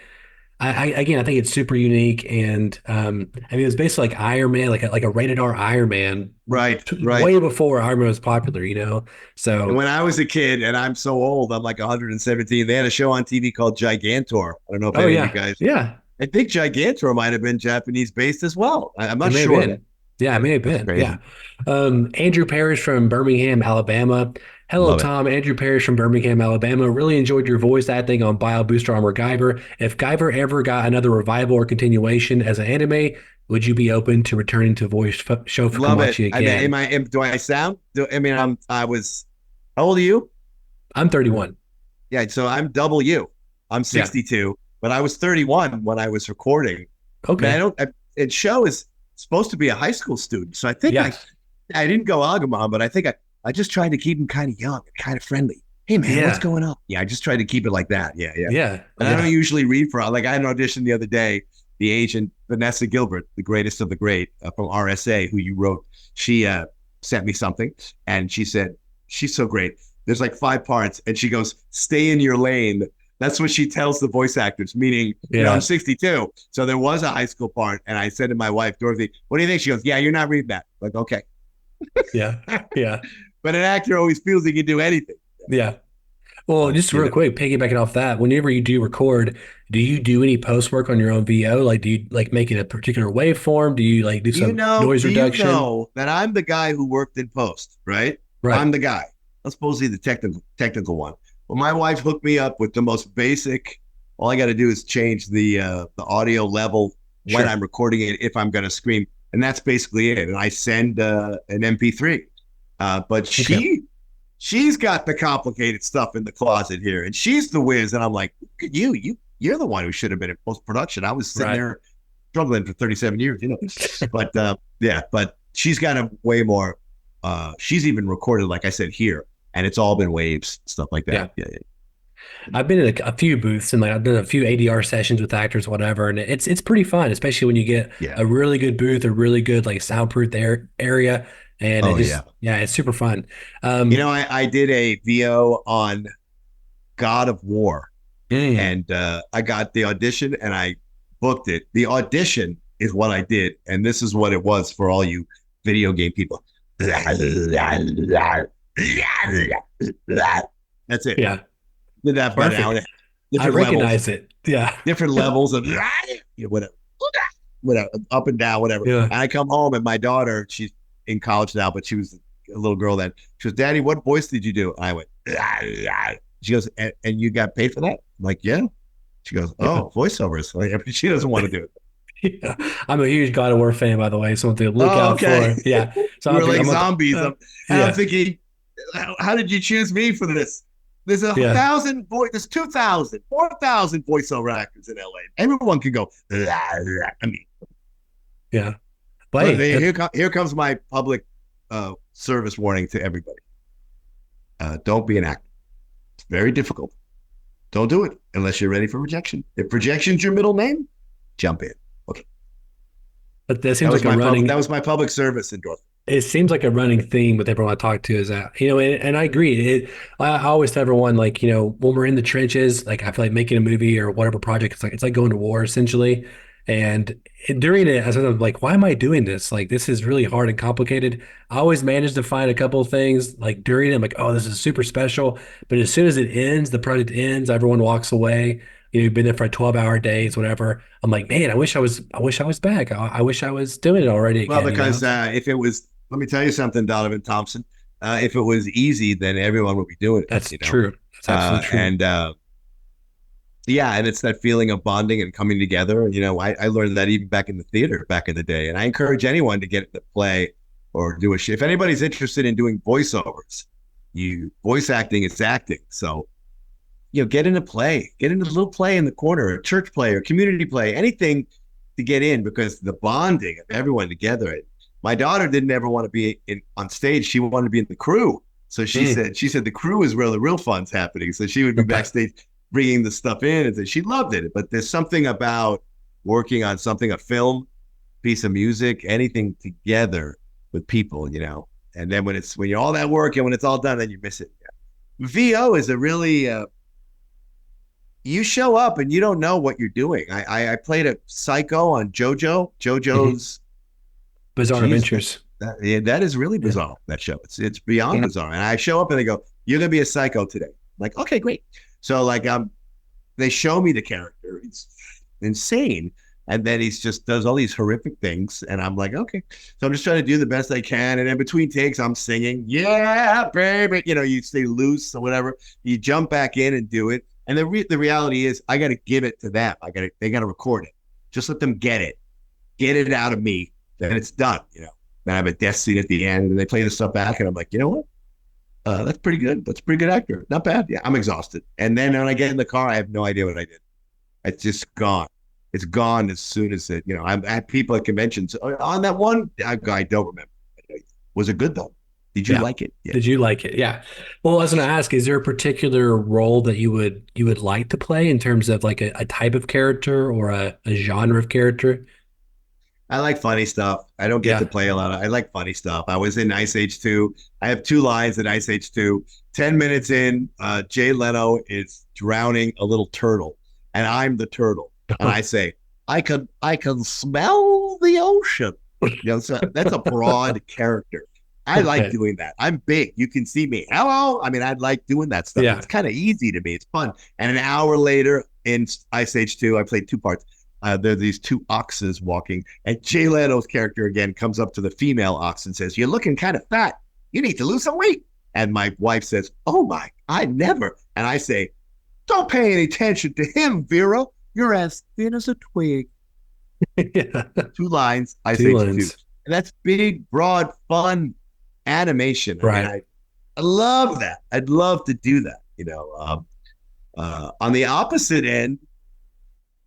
again, I think it's super unique, and I mean, it's basically like Iron Man, like a rated R Iron Man, right, right. way before Iron Man was popular, And So, when I was a kid, and I'm so old, I'm like 117. They had a show on TV called Gigantor. I don't know if oh any of you yeah, guys. yeah, I think Gigantor might have been Japanese based as well. I'm it not may have sure. been. Yeah, it may have That's been. Yeah. crazy. Andrew Parrish from Birmingham, Alabama. Hello, Love it. Tom. Andrew Parrish from Birmingham, Alabama. Really enjoyed your voice acting on Bio Booster Armor Guyver. If Guyver ever got another revival or continuation as an anime, would you be open to returning to voice Sho Love it. Fukamachi I mean, again? do I sound? I mean, how old are you? I'm 31. Yeah. So I'm double you. I'm Yeah. 62, but I was 31 when I was recording. And Okay. and Show is supposed to be a high school student. So I think Yes. I didn't go Agumon, but I think I just tried to keep him kind of young and kind of friendly. Hey man, what's Yeah. going on? Yeah, I just tried to keep it like that. Yeah, yeah. Yeah. And I don't Yeah. usually read for like I had an audition the other day. The agent Vanessa Gilbert, the greatest of the great from RSA, who you wrote, she sent me something and she said she's so great. There's like 5 parts, and she goes, "Stay in your lane." That's what she tells the voice actors. Meaning, I'm Yeah. 62, so there was a high school part, and I said to my wife Dorothy, "What do you think?" She goes, "Yeah, you're not reading that." Like, okay, Yeah. Yeah. but an actor always feels he can do anything. Yeah. Well, just You real know, quick, piggybacking off that, whenever you do record, do you do any post work on your own VO? Like, do you like make it a particular waveform? Do you like do some noise do you reduction? know that I'm the guy who worked in post, right? Right. I'm the guy. I'm supposedly the technical one. Well, my wife hooked me up with the most basic. All I got to do is change the audio level when Sure. I'm recording it if I'm going to scream, and that's basically it. And I send an MP3. But Okay. she's got the complicated stuff in the closet here, and she's the whiz. And I'm like, look at you're the one who should have been in post production. I was sitting Right. there struggling for 37 years, you know. But yeah, but she's got a way more. She's even recorded, like I said, here, and it's all been waves, stuff like that. Yeah. Yeah, yeah, I've been in a few booths and like I've done a few ADR sessions with actors, whatever, and it's pretty fun, especially when you get yeah. a really good booth, a really good like soundproof area, and it Oh yeah. just yeah, it's super fun. You Um, know, I did a VO on God of War, mm, and I got the audition, and I booked it. The audition is what I did, and this is what it was for all you video game people. That's it. yeah, Did that about an hour and a perfect. half. I Different levels, recognize it. Yeah, different levels of whatever, whatever, up and down, whatever. yeah. And I come home, and my daughter, she's in college now, but she was a little girl then. She goes, "Daddy, what voice did you do?" And I went, she goes, and you got paid for that? I'm like, yeah. She goes, Yeah. oh, voiceovers. Like, she doesn't want to do it. Yeah. I'm a huge God of War fan, by the way, so to look Oh, out okay. for. Yeah. So We were like I'm a, zombies. And I'm yeah, thinking, how did you choose me for this? There's yeah, there's 2,000, 4,000 voiceover actors in LA. Everyone can go, I mean, yeah. But look, hey, here comes my public service warning to everybody. Don't be an actor. It's very difficult. Don't do it unless you're ready for rejection. If rejection's your middle name, jump in. Okay. but that seems like a That running. was my public service endorsement. It seems like a running theme with everyone I talk to is that, and I agree. I always tell everyone, like, when we're in the trenches, like, I feel like making a movie or whatever project, it's like going to war essentially. And during it, I was like, why am I doing this? Like, this is really hard and complicated. I always manage to find a couple of things like during it, I'm like, oh, this is super special. But as soon as it ends, the project ends, everyone walks away. You've been there for 12-hour days, whatever. I'm like, man, I wish I was back. I wish I was doing it already Well, again. because if it was, let me tell you something, Donovan Thompson. If it was easy, then everyone would be doing it, That's true. That's absolutely true. And yeah, and it's that feeling of bonding and coming together. I learned that even back in the theater back in the day. And I encourage anyone to get into play or do a show. If anybody's interested in doing voiceovers, voice acting is acting. So, get into play, get into a little play in the corner, a church play or community play, anything to get in because the bonding of everyone together. My daughter didn't ever want to be on stage. She wanted to be in the crew. So Mm, she said the crew is where the real fun's happening. So she would be okay. backstage bringing the stuff in and she loved it. But there's something about working on something, a film, piece of music, anything together with people. And then when you're all that work and when it's all done, then you miss it. Yeah. VO is a really, you show up and you don't know what you're doing. I played a psycho on JoJo. Hmm. JoJo's, Bizarre geez, Adventures. yeah, that is really Yeah. bizarre. That show, it's beyond Yeah. bizarre. And I show up and they go, "You're gonna be a psycho today." I'm like, okay, great. So like, they show me the character. It's insane, and then he's just does all these horrific things, and I'm like, okay. So I'm just trying to do the best I can, and in between takes, I'm singing, "Yeah, baby." You stay loose or whatever. You jump back in and do it. And the reality is, I got to give it to them. They got to record it. Just let them get it out of me. Then it's done. Then I have a death scene at the end, and they play the stuff back, and I'm like, you know what? That's pretty good. That's a pretty good actor. Not bad. Yeah, I'm exhausted. And then when I get in the car, I have no idea what I did. It's just gone. It's gone as soon as I had people at conventions on that one. I don't remember. Was it good though? Did you Yeah. like it? Yeah. Did you like it? Yeah. Well, I was going to ask, is there a particular role that you would like to play in terms of like a type of character or a genre of character? I like funny stuff. I don't get to Yeah. play a lot. I like funny stuff. I was in Ice Age 2. I have two lines in Ice Age 2. 10 minutes in, Jay Leno is drowning a little turtle, and I'm the turtle. And I say, I can smell the ocean. So that's a broad character. I like Right. doing that. I'm big. You can see me. Hello. I mean, I like doing that stuff. Yeah. It's kind of easy to me. It's fun. And an hour later in Ice Age 2, I played two parts. There are these two oxes walking, and Jay Leno's character again comes up to the female ox and says, "You're looking kind of fat. You need to lose some weight." And my wife says, "Oh my, I never." And I say, "Don't pay any attention to him, Vera. You're as thin as a twig." Yeah. Two lines, Ice Two Age 2. lines. And that's big, broad, fun animation. I mean, Right. I love that. I'd love to do that. On the opposite end,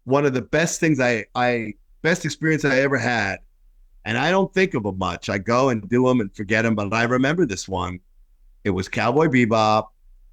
one of the best things best experience I ever had, and I don't think of them much. I go and do them and forget them, but I remember this one. It was Cowboy Bebop.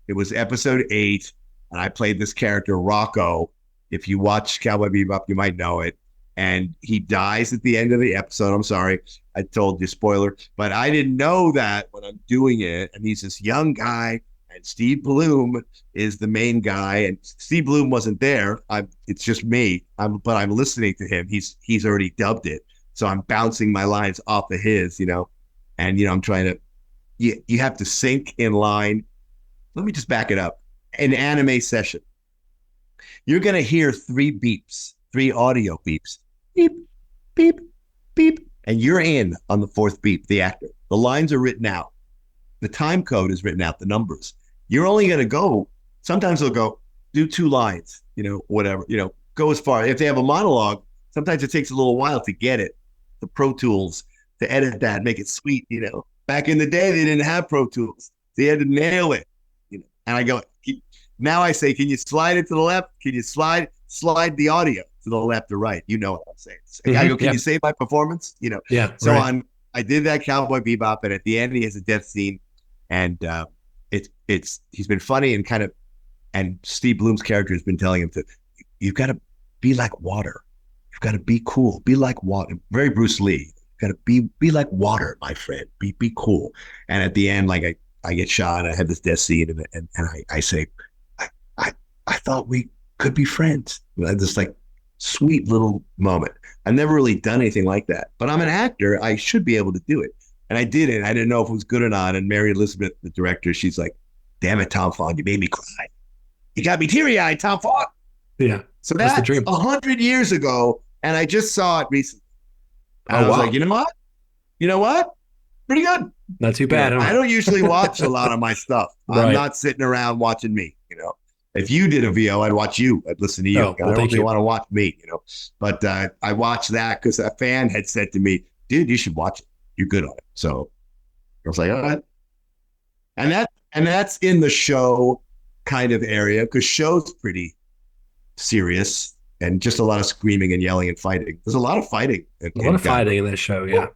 It was episode 8, and I played this character, Rocco. If you watch Cowboy Bebop, you might know it. And he dies at the end of the episode. I'm sorry, I told you, spoiler, but I didn't know that when I'm doing it. And he's this young guy, and Steve Bloom is the main guy. And Steve Bloom wasn't there. It's just me. But I'm listening to him. He's already dubbed it, so I'm bouncing my lines off of his, and I'm trying to. You have to sync in line. Let me just back it up. An anime session, you're gonna hear three audio beeps, beep, beep, beep, and you're in on the fourth beep, the actor. The lines are written out. The time code is written out, the numbers. You're only going to go, sometimes they'll go, do 2 lines, whatever, go as far. If they have a monologue, sometimes it takes a little while to get it, the Pro Tools, to edit that, make it sweet, Back in the day, they didn't have Pro Tools. They had to nail it, And I go, now I say, can you slide it to the left? Can you slide the audio to the left or right? You know what I'm saying. I go, can you save my performance? Yeah. So Right. I did that Cowboy Bebop, and at the end he has a death scene, and he's been funny and Steve Bloom's character has been telling him you've got to be like water. You've got to be cool. Be like water. Very Bruce Lee. You've got to be like water, my friend. Be cool. And at the end, like I get shot. I have this death scene, and I say, I thought we could be friends. This like sweet little moment. I've never really done anything like that, but I'm an actor. I should be able to do it. And I did it. I didn't know if it was good or not. And Mary Elizabeth, the director, she's like, "Damn it, Tom Fahn, you made me cry. You got me teary-eyed, Tom Fahn." Yeah. So That's the that's dream. 100 years ago. And I just saw it recently. And Oh, I was wow. like, you know what? You know what? Pretty good. Not too bad, I huh? don't usually watch a lot of my stuff. I'm Right. not sitting around watching me. If you did a VO, I'd watch you. I'd listen to you. Oh, I well, don't thank really you. want to watch me. But I watched that because a fan had said to me, "Dude, you should watch it. You're good on it." So I was like, "All right." And that's in the show kind of area, because show's pretty serious and just a lot of screaming and yelling and fighting. There's a lot of fighting A lot in of Guyver. fighting in this show. Yeah.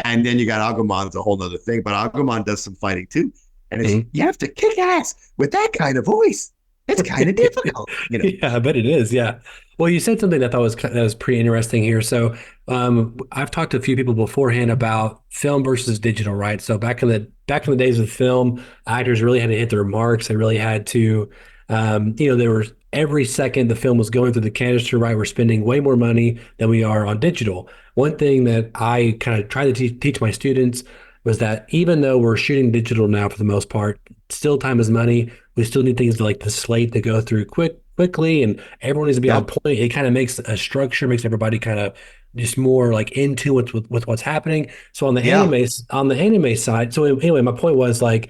And then you got Agumon, it's a whole other thing. But Agumon does some fighting too. And Mhm. you have to kick ass with that kind of voice. It's kind of difficult. Yeah, I bet it is. Yeah. Well, you said something that I thought that was pretty interesting here. So, I've talked to a few people beforehand about film versus digital, right? So back in the days of film, actors really had to hit their marks. They really had to, there were every second the film was going through the canister, right? We're spending way more money than we are on digital. One thing that I kind of try to teach my students was that even though we're shooting digital now for the most part, still time is money. We still need things like the slate to go through quickly, and everyone needs to be on Yep. point. It kind of makes a structure, makes everybody kind of just more like into with what's happening. So Yeah. on the anime side, so anyway, my point was like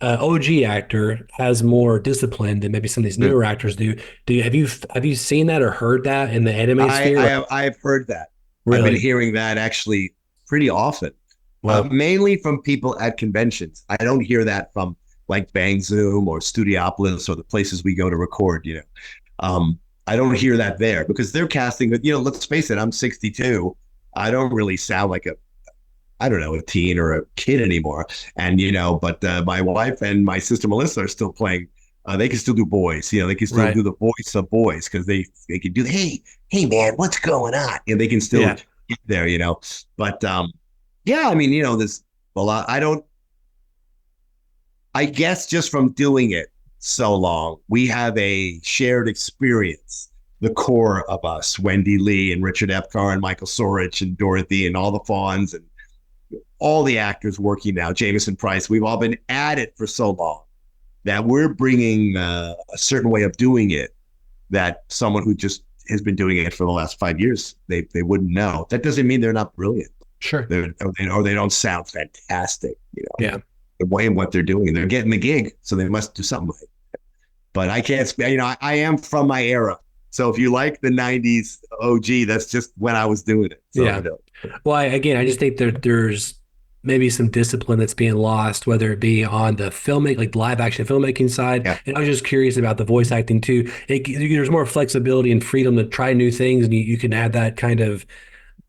OG actor has more discipline than maybe some of these Yeah. newer actors do. Have you seen that or heard that in the anime I, sphere? I Like, have I've heard that. I've been really? hearing that actually pretty often, Well, mainly from people at conventions. I don't hear that from like Bang Zoom or Studiopolis or the places we go to record. I don't hear that there because they're casting. Let's face it, I'm 62. I don't really sound like I don't know, a teen or a kid anymore. And but my wife and my sister Melissa are still playing. They can still do boys. They can still right. do the voice of boys because they can do hey man, what's going on? They can still Yeah. get there. But yeah, I mean, there's a lot. I guess just from doing it so long, we have a shared experience. The core of us, Wendy Lee and Richard Epcar and Michael Sorich and Dorothy and all the Fawns and all the actors working now, Jameson Price, we've all been at it for so long that we're bringing a certain way of doing it that someone who just has been doing it for the last 5 years, they wouldn't know. That doesn't mean they're not brilliant. Sure. Or they don't sound fantastic, Yeah. the way in what they're doing. They're getting the gig, so they must do something with it. But I can't, I am from my era. So if you like the 90s OG, that's just when I was doing it. So, Yeah. Well, I just think there's maybe some discipline that's being lost, whether it be on the filmmaking, like live action filmmaking side. yeah. And I was just curious about the voice acting too. There's more flexibility and freedom to try new things, and you can have that kind of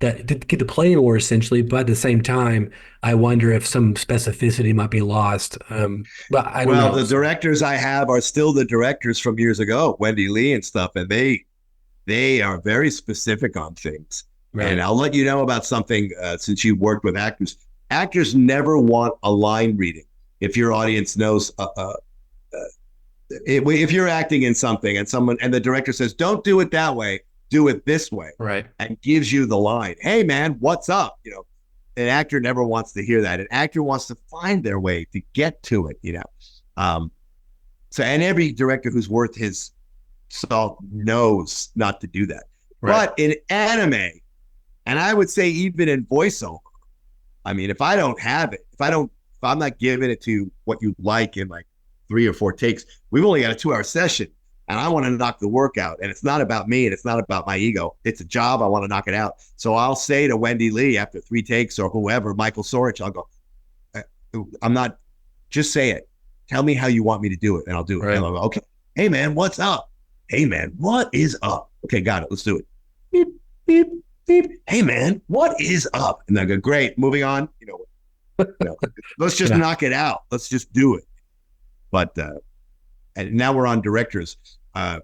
that to get to play more essentially. But at the same time, I wonder if some specificity might be lost. But I don't Well, know. the directors I have are still the directors from years ago, Wendy Lee and stuff, and they are very specific on things. Right. And I'll let you know about something since you've worked with actors. Actors never want a line reading. If your audience knows, if you're acting in something and the director says, "Don't do it that way, do it this way," Right. and gives you the line, "Hey man, what's up?" An actor never wants to hear that. An actor wants to find their way to get to it. So and every director who's worth his salt knows not to do that. Right. But in anime, and I would say even in voiceover, I mean, if I don't have it, if I'm not giving it to what you like in like 3 or 4 takes, we've only got a 2-hour session, and I want to knock the work out. And it's not about me, and it's not about my ego. It's a job. I want to knock it out. So I'll say to Wendy Lee after 3 takes or whoever, Michael Sorich, I'll go, I'm not, just say it. Tell me how you want me to do it, and I'll do it. Right. And I'll go, okay. Hey man, what's up? Hey man, what is up? Okay, got it. Let's do it. Beep, beep, beep. Hey man, what is up? And I go, great. Moving on. Let's just knock it out. Let's just do it. But and now we're on directors. I'll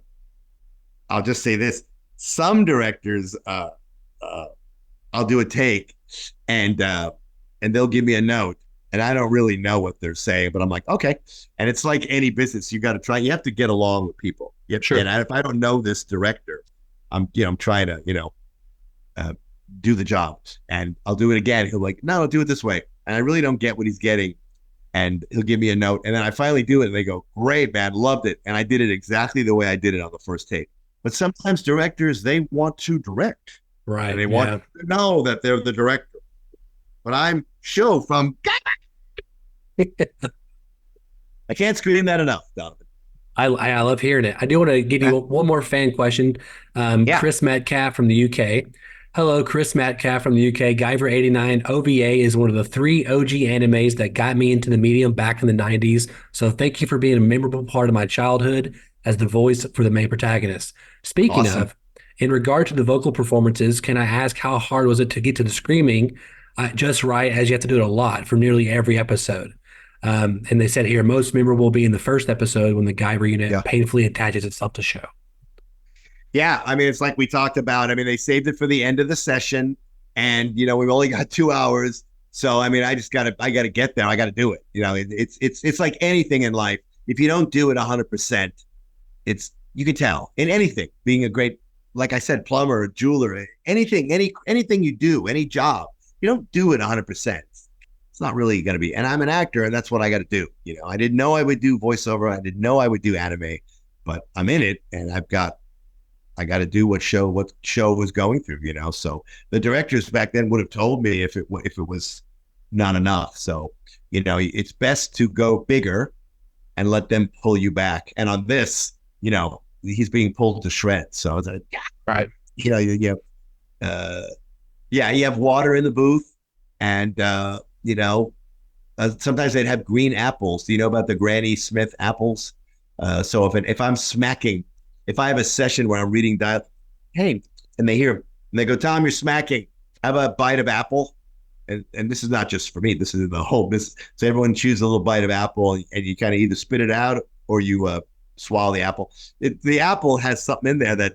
just say this: some directors, I'll do a take, and they'll give me a note, and I don't really know what they're saying, but I'm like, okay. And it's like any business, you got to try. You have to get along with people. Sure. And if I don't know this director, I'm trying to do the job, and I'll do it again. He'll like, no, I'll do it this way, and I really don't get what he's getting. And he'll give me a note, and then I finally do it, and they go, great, man, loved it. And I did it exactly the way I did it on the first take. But sometimes directors, they want to direct. Right. And they want to know that they're the director. But I'm Sho from Guyver. I can't scream that enough, Donavon. I love hearing it. I do want to give you one more fan question. Chris Metcalf from the UK. Hello, Chris Metcalf from the UK. Guyver 89 OVA is one of the 3 OG animes that got me into the medium back in the 90s. So thank you for being a memorable part of my childhood as the voice for the main protagonist. Speaking of, in regard to the vocal performances, can I ask how hard was it to get to the screaming just right, as you have to do it a lot for nearly every episode? And they said here, most memorable being the first episode when the Guyver unit painfully attaches itself to Sho. Yeah, I mean, it's like we talked about. I mean, they saved it for the end of the session, and we've only got 2 hours. So I mean, I gotta get there. I gotta do it. It's like anything in life. If you don't do it 100%, you can tell in anything. Being a great, like I said, plumber, jeweler, anything you do, any job, you don't do it 100%. It's not really gonna be. And I'm an actor, and that's what I got to do. I didn't know I would do voiceover. I didn't know I would do anime, but I'm in it, and I got to do what Sho was going through, So the directors back then would have told me if it was not enough. So, it's best to go bigger and let them pull you back. And on this, he's being pulled to shreds. So it's like, right. You have water in the booth, and sometimes they'd have green apples. Do you know about the Granny Smith apples? So if I'm smacking. If I have a session where I'm reading dialogue, hey, and they hear, and they go, Tom, you're smacking. Have a bite of apple. And this is not just for me. This is the whole business. So everyone chews a little bite of apple, and you kind of either spit it out or you swallow the apple. The apple has something in there that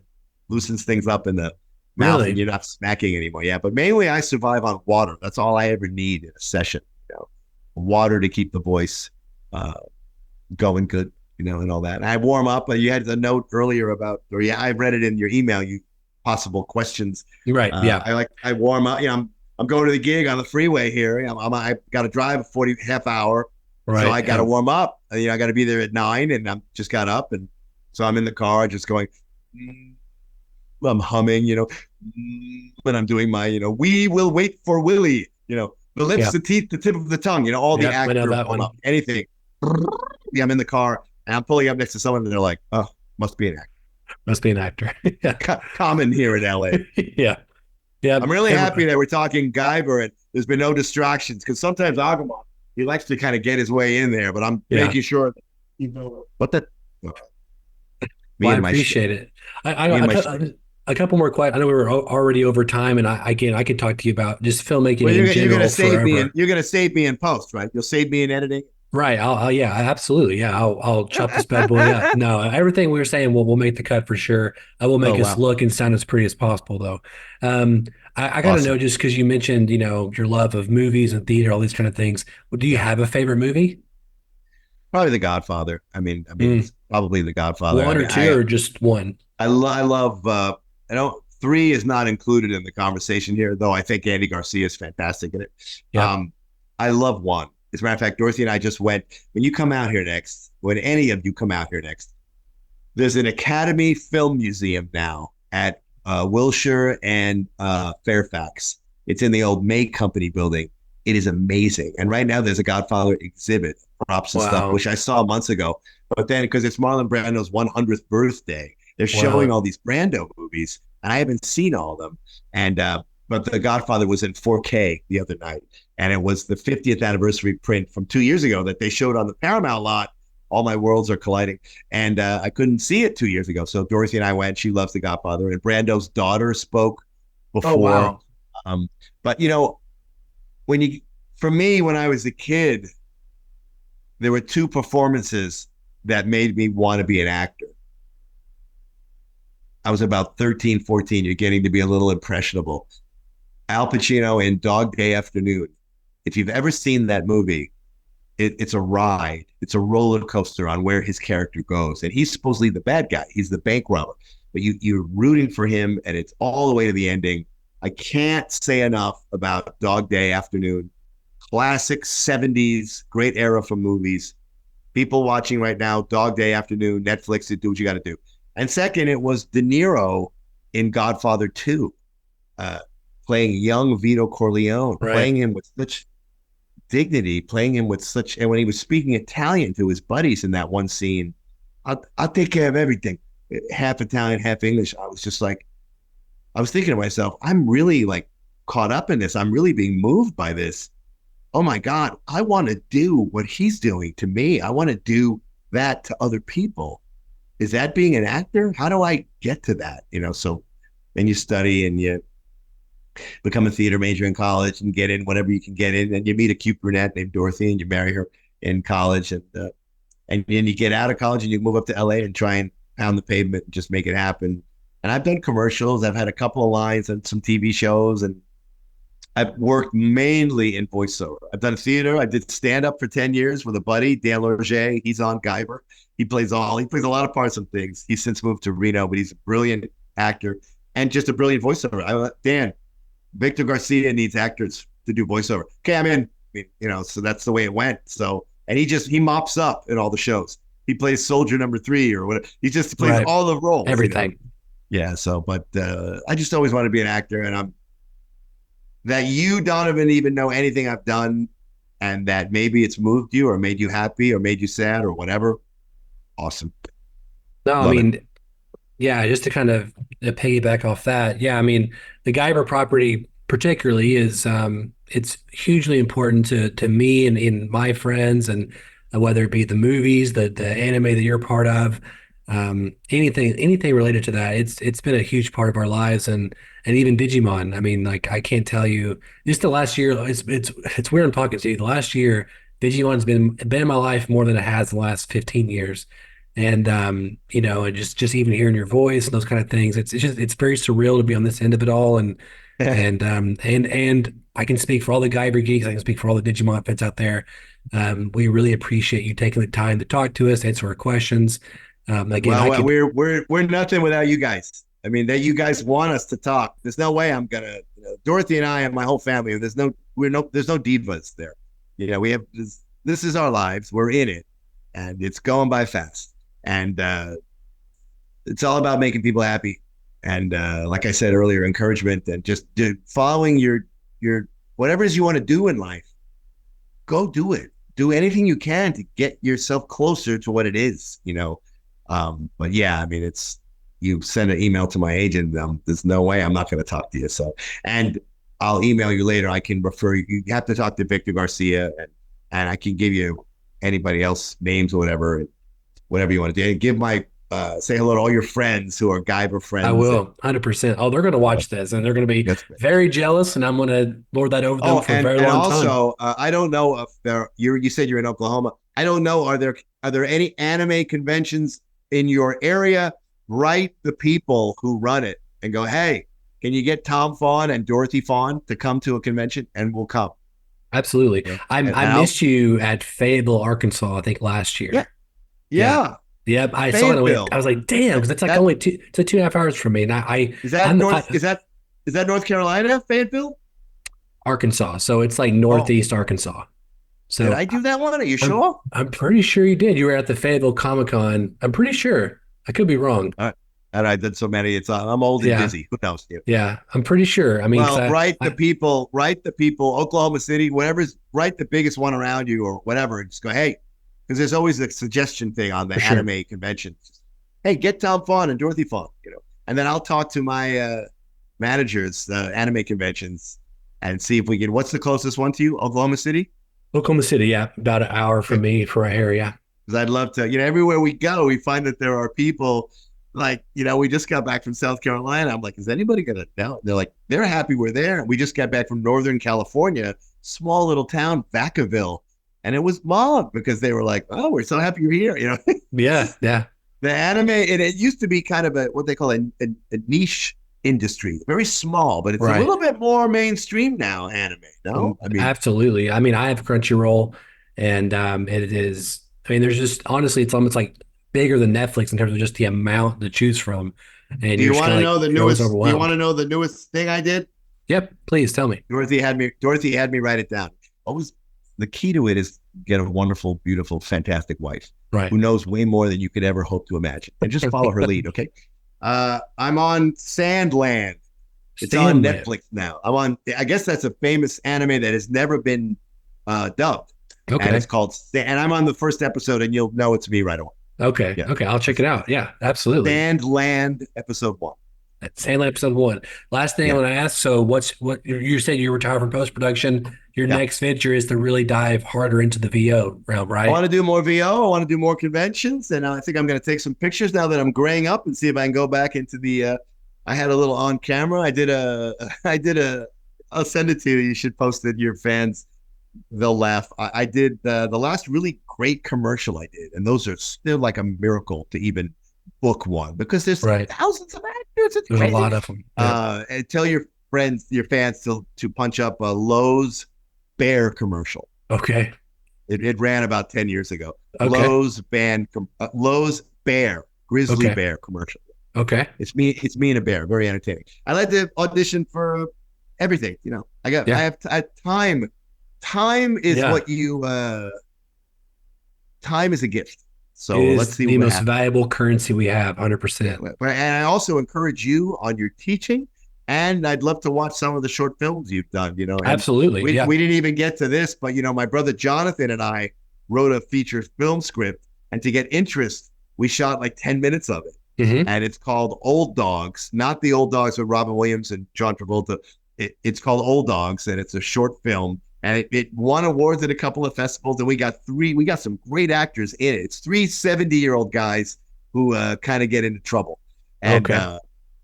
loosens things up in the mouth, and you're not smacking anymore. Yeah, but mainly I survive on water. That's all I ever need in a session. Water to keep the voice going good. And all that. And I warm up. You had the note earlier about, I read it in your email. You possible questions. You're right. I warm up. I'm going to the gig on the freeway here. I got to drive a 40 half hour. So Right. I got to Yeah. warm up. I got to be there at 9 and I'm just got up. And so I'm in the car just going, mm, I'm humming, and I'm doing my, we will wait for Willie, the lips, Yeah. the teeth, the tip of the tongue, all the Yep. I know actor that warm one. up, anything. Yeah, I'm in the car and I'm pulling up next to someone and they're like, oh, must be an Must be an actor. Yeah. actor. Common here in LA. Yeah. Yeah. I'm really happy that we're talking Guyver and there's been no distractions because sometimes Agumon, he likes to kind of get his way in there, but I'm Yeah. making sure that what the me Well, I and my appreciate it. me and my stream. A couple more questions. I know we were already over time, and I can talk to you about just filmmaking Well, in you're gonna general save me and forever. you're gonna save me in post, right? You'll save me in editing. Right. Yeah, absolutely. Yeah. I'll chop this bad boy up. No, everything we were saying we'll make the cut for sure. I will Oh make us wow, look and sound as pretty as possible though. Um, I got to know awesome. just because you mentioned, your love of movies and theater, all these kind of things. Well, do you Yeah, have a favorite movie? probably The Godfather. I mean, Mm, it's probably The Godfather. I one or mean, two or just one? I love. I don't. Three is not included in the conversation here, though. I think Andy Garcia is fantastic in it. Yep. Um, I love one. As a matter of fact, Dorothy and I just went. When you come out here next, when any of you come out here next, there's an Academy Film Museum now at Wilshire and Fairfax. It's in the old May Company building. It is amazing. And right now there's a Godfather exhibit, props and stuff, Wow. which I saw months ago. But then because it's Marlon Brando's 100th birthday, they're showing Wow. all these Brando movies, and I haven't seen all of them. And but The Godfather was in 4K the other night, and it was the 50th anniversary print from 2 years ago that they showed on the Paramount lot. All my worlds are colliding, and I couldn't see it 2 years ago. So Dorothy and I went. She loves The Godfather, and Brando's daughter spoke Oh, before. wow. Um, but when you, for me, when I was a kid, there were two performances that made me want to be an actor. I was about 13, 14. You're getting to be a little impressionable. Al Pacino in Dog Day Afternoon. If you've ever seen that movie, it's a ride. It's a roller coaster on where his character goes. And he's supposedly the bad guy. He's the bank robber. But you're rooting for him, and it's all the way to the ending. I can't say enough about Dog Day Afternoon. Classic 70s, great era for movies. People watching right now, Dog Day Afternoon, Netflix, do what you got to do. And second, it was De Niro in Godfather 2, uh, playing young Vito Corleone, Right. playing him with such dignity, playing him with such, and when he was speaking Italian to his buddies in that one scene, I'll take care of everything. Half Italian, half English. I was just like, I was thinking to myself, I'm really like caught up in this. I'm really being moved by this. Oh my God, I want to do what he's doing to me. I want to do that to other people. Is that being an actor? How do I get to that? So then you study and you become a theater major in college and get in whatever you can get in. And you meet a cute brunette named Dorothy and you marry her in college. And then you get out of college and you move up to LA and try and pound the pavement and just make it happen. And I've done commercials. I've had a couple of lines on some TV shows, and I've worked mainly in voiceover. I've done theater. I did stand up for 10 years with a buddy, Dan Lorget. He's on Guyver. He plays a lot of parts of things. He's since moved to Reno, but he's a brilliant actor and just a brilliant voiceover. I went, Dan, Victor Garcia needs actors to do voiceover. Okay, I'm in. So that's the way it went. So, and he mops up in all the shows. He plays soldier number 3 or whatever. He just plays Right. all the roles. Everything. Yeah. So, but I just always want to be an actor, and that you, Donovan, even know anything I've done, and that maybe it's moved you or made you happy or made you sad or whatever. Awesome. No, I Love it. mean, yeah, just to kind of piggyback off that, yeah, I mean, the Guyver property particularly is it's hugely important to me and in my friends, and whether it be the movies, the anime that you're a part of, anything related to that, it's been a huge part of our lives, and even Digimon. I mean, like I can't tell you, just the last year, it's weird I'm talking to you. The last year, Digimon's been in my life more than it has the last 15 years. And and just even hearing your voice and those kind of things, it's very surreal to be on this end of it all. And I can speak for all the Guyver geeks. I can speak for all the Digimon fans out there. We really appreciate you taking the time to talk to us, answer our questions. Again, I Well, could we're nothing without you guys. I mean, that you guys want us to talk. There's no way I'm gonna. Dorothy and I and my whole family. There's no divas there. We have this is our lives. We're in it, and it's going by fast. And it's all about making people happy. And like I said earlier, encouragement and just following your whatever it is you want to do in life. Go do it. Do anything you can to get yourself closer to what it is. But yeah, I mean, it's you send an email to my agent. There's no way I'm not going to talk to you. So, and I'll email you later. I can refer you. You have to talk to Victor Garcia, and I can give you anybody else names or whatever you want to do. And give my say hello to all your friends who are Guyver friends. I will, 100%. Oh, they're going to watch this, and they're going to be very jealous, and I'm going to lord that over them for a very long time. Also, I don't know if you said you're in Oklahoma. I don't know. Are there any anime conventions in your area? Write the people who run it and go, hey, can you get Tom Fahn and Dorothy Fahn to come to a convention? And we'll come. Absolutely. Yeah. I missed you at Fayetteville, Arkansas, I think last year. Yeah. Yep, I saw it. I was like, damn, because it's like only 2.5 hours from me. And is that North Carolina, Fayetteville? Arkansas. So it's like northeast Arkansas. So did I do that one? Are you sure? I'm pretty sure you did. You were at the Fayetteville Comic-Con. I'm pretty sure. I could be wrong. All right. I did so many. I'm old and busy. Who knows? Yeah, I'm pretty sure. I mean, write the people, Oklahoma City, whatever's, write the biggest one around you or whatever. And just go, hey, because there's always a suggestion thing on the anime conventions. Hey, get Tom Fahn and Dorothy Fahn, and then I'll talk to my managers, anime conventions, and see if we can. What's the closest one to you? Oklahoma City? Oklahoma City, yeah, about an hour from me for a hair, yeah. Because I'd love to, everywhere we go, we find that there are people like, we just got back from South Carolina. I'm like, is anybody going to know? They're like, they're happy we're there. We just got back from Northern California, small little town, Vacaville. And it was mobbed because they were like, oh, we're so happy you're here. Yeah. The anime, and it used to be kind of what they call a niche industry, very small, but it's a little bit more mainstream now, anime. No? Absolutely. I mean, I have Crunchyroll, and it is, there's just, honestly, it's almost like bigger than Netflix in terms of just the amount to choose from. And do you want to know the newest? Do you want to know the newest thing I did? Yep, please tell me. Dorothy had me write it down. What was the key to it? Is get a wonderful, beautiful, fantastic wife, who knows way more than you could ever hope to imagine, and just follow her lead. Okay, I'm on Sandland. It's on Netflix now. I guess that's a famous anime that has never been dubbed. Okay, and it's called. And I'm on the first episode, and you'll know it's me right away. Okay. Yeah. Okay. I'll check it out. Yeah, absolutely. Sandland episode 1. Sandland episode 1. Last thing I want to ask. So what you said you retired from post-production. Your next venture is to really dive harder into the VO realm, right? I want to do more VO. I want to do more conventions. And I think I'm going to take some pictures now that I'm graying up and see if I can go back into the, I had a little on camera. I'll send it to you. You should post it. Your fans, they'll laugh. I did the last really great commercial I did, and those are still like a miracle to even book one because there's thousands of actors. It's there's crazy. A lot of them. And tell your friends, your fans, to punch up a Lowe's bear commercial. Okay. It ran about 10 years ago. Okay. Lowe's bear, grizzly bear commercial. Okay. It's me and a bear. Very entertaining. I like to audition for everything. I have time. Time is what you. Time is a gift. So let's see. The most valuable currency we have, 100%. And I also encourage you on your teaching, and I'd love to watch some of the short films you've done. Absolutely. We didn't even get to this, but my brother Jonathan and I wrote a feature film script, and to get interest, we shot like 10 minutes of it, and it's called Old Dogs, not the Old Dogs with Robin Williams and John Travolta. It's called Old Dogs, and it's a short film. And it won awards at a couple of festivals, and we got some great actors in it. It's 3 70-year-old guys who kind of get into trouble, and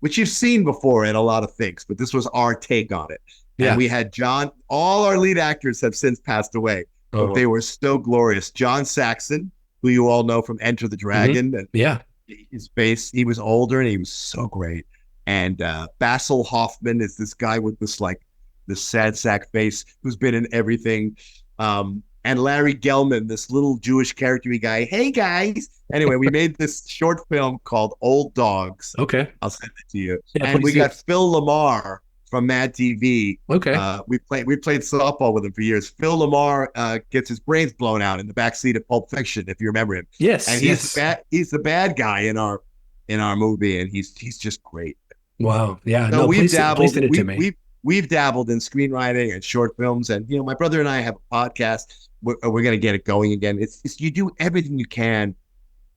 which you've seen before in a lot of things, but this was our take on it. Yeah. And we had John. All our lead actors have since passed away, but they were still glorious. John Saxon, who you all know from Enter the Dragon, and his face, he was older and he was so great. And Basil Hoffman is this guy with this sad sack face who's been in everything. and Larry Gelman, this little Jewish character guy. Hey guys. Anyway, we made this short film called Old Dogs. Okay. I'll send it to you. Yeah, And please we do. got Phil Lamar from Mad TV. Okay. We played softball with him for years. Phil Lamar gets his brains blown out in the backseat of Pulp Fiction, if you remember him. Yes, And yes. he's the bad guy in our movie, and he's just great. Wow. Yeah. So No, we've please dabbled. send it to We me. we've dabbled in screenwriting and short films, and my brother and I have a podcast. We're going to get it going again. It's you do everything you can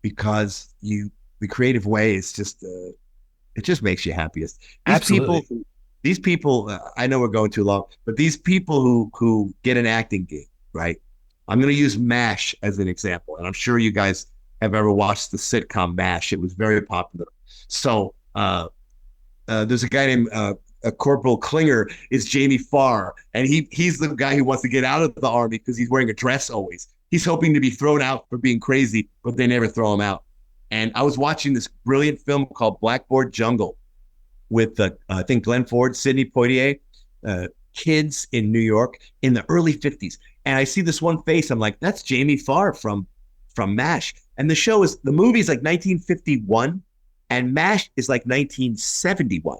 because the creative way is just it just makes you happiest. These people, Absolutely. these people. I know we're going too long, but these people who get an acting gig, right? I'm going to use MASH as an example, and I'm sure you guys have ever watched the sitcom MASH. It was very popular. So there's a guy named Corporal Klinger is Jamie Farr, and he's the guy who wants to get out of the army because he's wearing a dress always. He's hoping to be thrown out for being crazy, but they never throw him out. And I was watching this brilliant film called Blackboard Jungle with I think Glenn Ford, Sidney Poitier, kids in New York in the early 50s. And I see this one face. I'm like, that's Jamie Farr from MASH. And the movie is like 1951, and MASH is like 1971.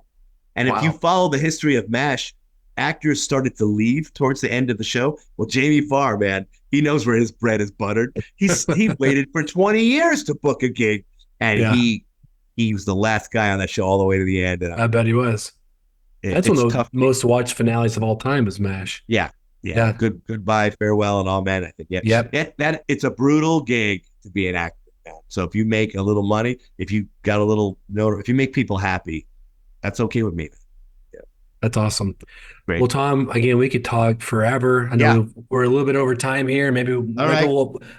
And if you Wow. follow the history of MASH, actors started to leave towards the end of the show. Well, Jamie Farr, man, he knows where his bread is buttered. He waited for 20 years to book a gig, and Yeah, he was the last guy on that show all the way to the end. And I bet he was. That's one it's of the tough. most watched finales of all time is MASH. Yeah, yeah. Yeah. Goodbye, farewell, and amen. I think. Yeah, Yep. that it's a brutal gig to be an actor. Man. So if you make a little money, if you got a little if you make people happy, that's okay with me. Yeah, That's awesome. Well, great. Tom, again, we could talk forever. I Yeah. know we're a little bit over time here. All Maybe right.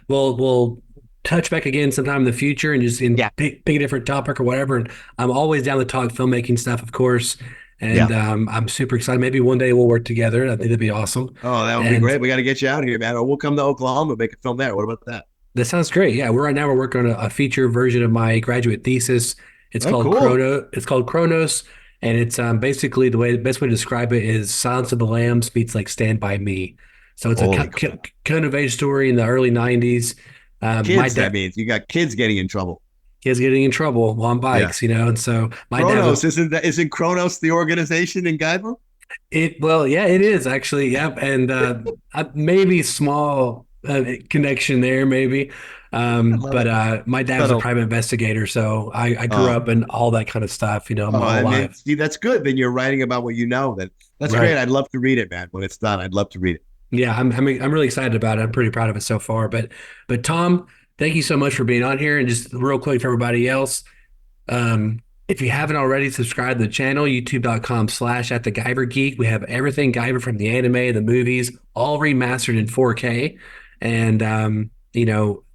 we'll touch back again sometime in the future and just Yeah. pick a different topic or whatever. And I'm always down to talk filmmaking stuff, of course. And Yeah. I'm super excited. Maybe one day we'll work together. I think that'd be awesome. Oh, that would be And great. We got to get you out here, man. Or we'll come to Oklahoma and make a film there. What about that? that sounds great. Yeah, we're right now we're working on a feature version of my graduate thesis. It's Oh, called cool. Chrono. It's called Chronos, and it's basically the best way to describe it is Silence of the Lambs meets like Stand by Me. So it's a Holy crap. kind of age story in the early '90s. My Kids, that dad means you got kids getting in trouble. is getting in trouble on Yeah. bikes, and so my dad was Kronos, isn't Kronos the organization in Guyver? it. Well, yeah, it is actually. Yep, and maybe small connection there, maybe. I love But it. my dad's a Subtle. private investigator, so I grew Oh, up in all that kind of stuff, oh, my whole I mean, life. see, that's good. Then you're writing about what you know. Then that's great. Right. I'd love to read it, man. When it's done, I'd love to read it. Yeah, I'm really excited about it. I'm pretty proud of it so far. But Tom, thank you so much for being on here. And just real quick for everybody else, if you haven't already, subscribe to the channel, youtube.com/ at the Guyver Geek. We have everything Guyver from the anime, the movies, all remastered in 4K. And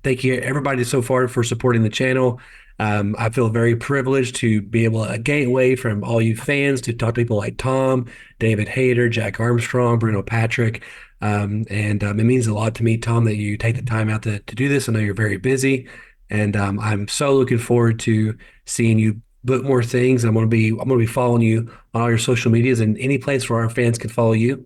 thank you everybody so far for supporting the channel. I feel very privileged to be able to a gateway from all you fans to talk to people like Tom, David Hayter, Jack Armstrong, Bruno Patrick. And it means a lot to me, Tom, that you take the time out to do this. I know you're very busy, and I'm so looking forward to seeing you book more things. I'm gonna be following you on all your social medias and any place where our fans can follow you.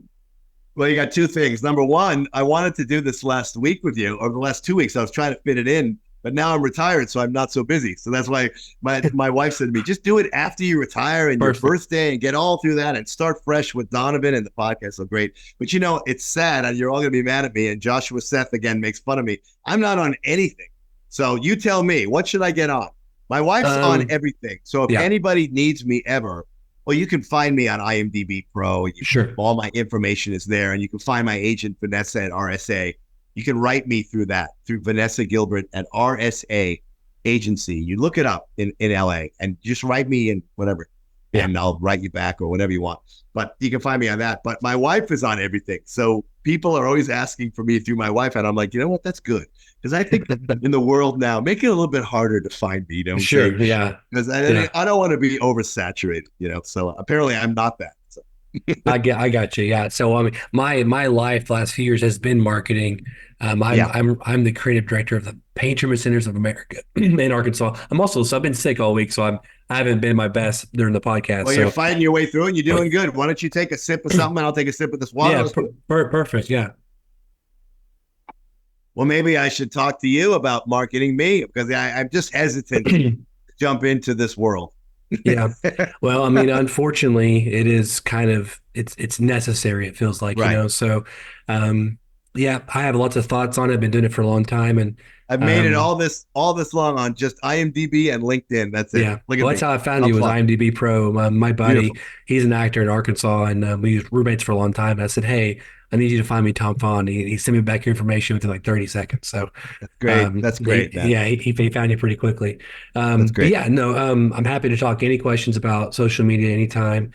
Well, you got two things. Number one, I wanted to do this last week with you, or the last 2 weeks. I was trying to fit it in, but now I'm retired, so I'm not so busy. So that's why my wife said to me, just do it after you retire and your Perfect. birthday and get all through that and start fresh with Donovan and the podcast. So great. But it's sad, and you're all going to be mad at me. And Joshua Seth again makes fun of me. I'm not on anything. So you tell me, what should I get on? My wife's on Um, everything. So if yeah, anybody needs me ever, well, you can find me on IMDb Pro. sure. All my information is there, and you can find my agent Vanessa at RSA. You can write me through Vanessa Gilbert at RSA Agency. You look it up in LA, and just write me in whatever, Yeah. and I'll write you back or whatever you want. But you can find me on that. But my wife is on everything, so people are always asking for me through my wife, and I'm like, you know what? That's good because I think that in the world now, make it a little bit harder to find me. You know what I'm saying? Sure. Yeah. Because Yeah. I don't want to be oversaturated. So apparently I'm not that. So. I got you. Yeah. So I mean, my life the last few years has been marketing. I'm Yeah. I'm the creative director of the Paint Treatment Centers of America in Arkansas. So I've been sick all week, so I haven't been my best during the podcast. Well, you're So fighting your way through it. You're doing good. Why don't you take a sip of something and I'll take a sip of this water? yeah, Let's go. perfect. Yeah. Well, maybe I should talk to you about marketing me because I'm just hesitant to jump into this world. Yeah. Well, I mean, unfortunately, it is kind of it's necessary, it feels like, Right. So um yeah, I have lots of thoughts on it. I've been doing it for a long time and I've made it um all this long on just IMDb and LinkedIn. That's it. yeah. Look at Well, that's me. how I found I'm you was flying. IMDb Pro. My buddy, Beautiful. he's an actor in Arkansas and we was roommates for a long time. And I said, "Hey, I need you to find me Tom Fahn." He sent me back your information within like 30 seconds. So That's great. That's great, man. he found you pretty quickly. That's But great. yeah, no, I'm happy to talk any questions about social media anytime.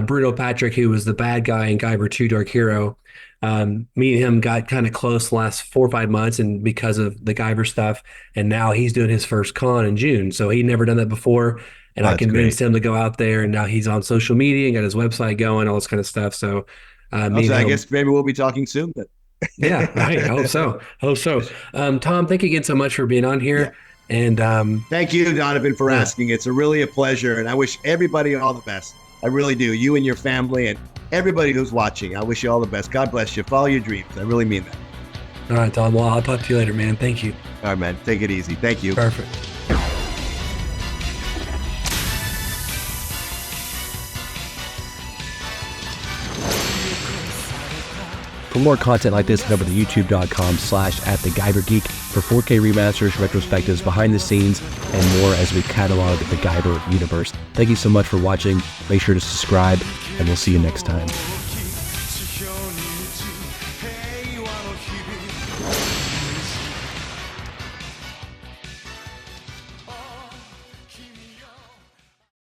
Bruno Patrick, who was the bad guy in Guyver 2 Dark Hero, me and him got kind of close the last 4 or 5 months, and because of the Guyver stuff, and now he's doing his first con in June. So he'd never done that before, and Oh, I that's great. convinced him to go out there, and now he's on social media and got his website going, all this kind of stuff. So me and Also, I him, guess maybe we'll be talking soon yeah, then. right. I hope so. Hope so. Tom, thank you again so much for being on Yeah. here. And Thank you, Donovan, for yeah, asking. It's really a pleasure, and I wish everybody all the best. I really do. You and your family and everybody who's watching. I wish you all the best. God bless you. Follow your dreams. I really mean that. all right, Tom. Well, I'll talk to you later, man. Thank you. All right, man. Take it easy. Thank you. Perfect. For more content like this, head over to youtube.com/@theguyvergeek for 4K remasters, retrospectives, behind the scenes, and more as we catalog the Guyver universe. Thank you so much for watching. Make sure to subscribe, and we'll see you next time.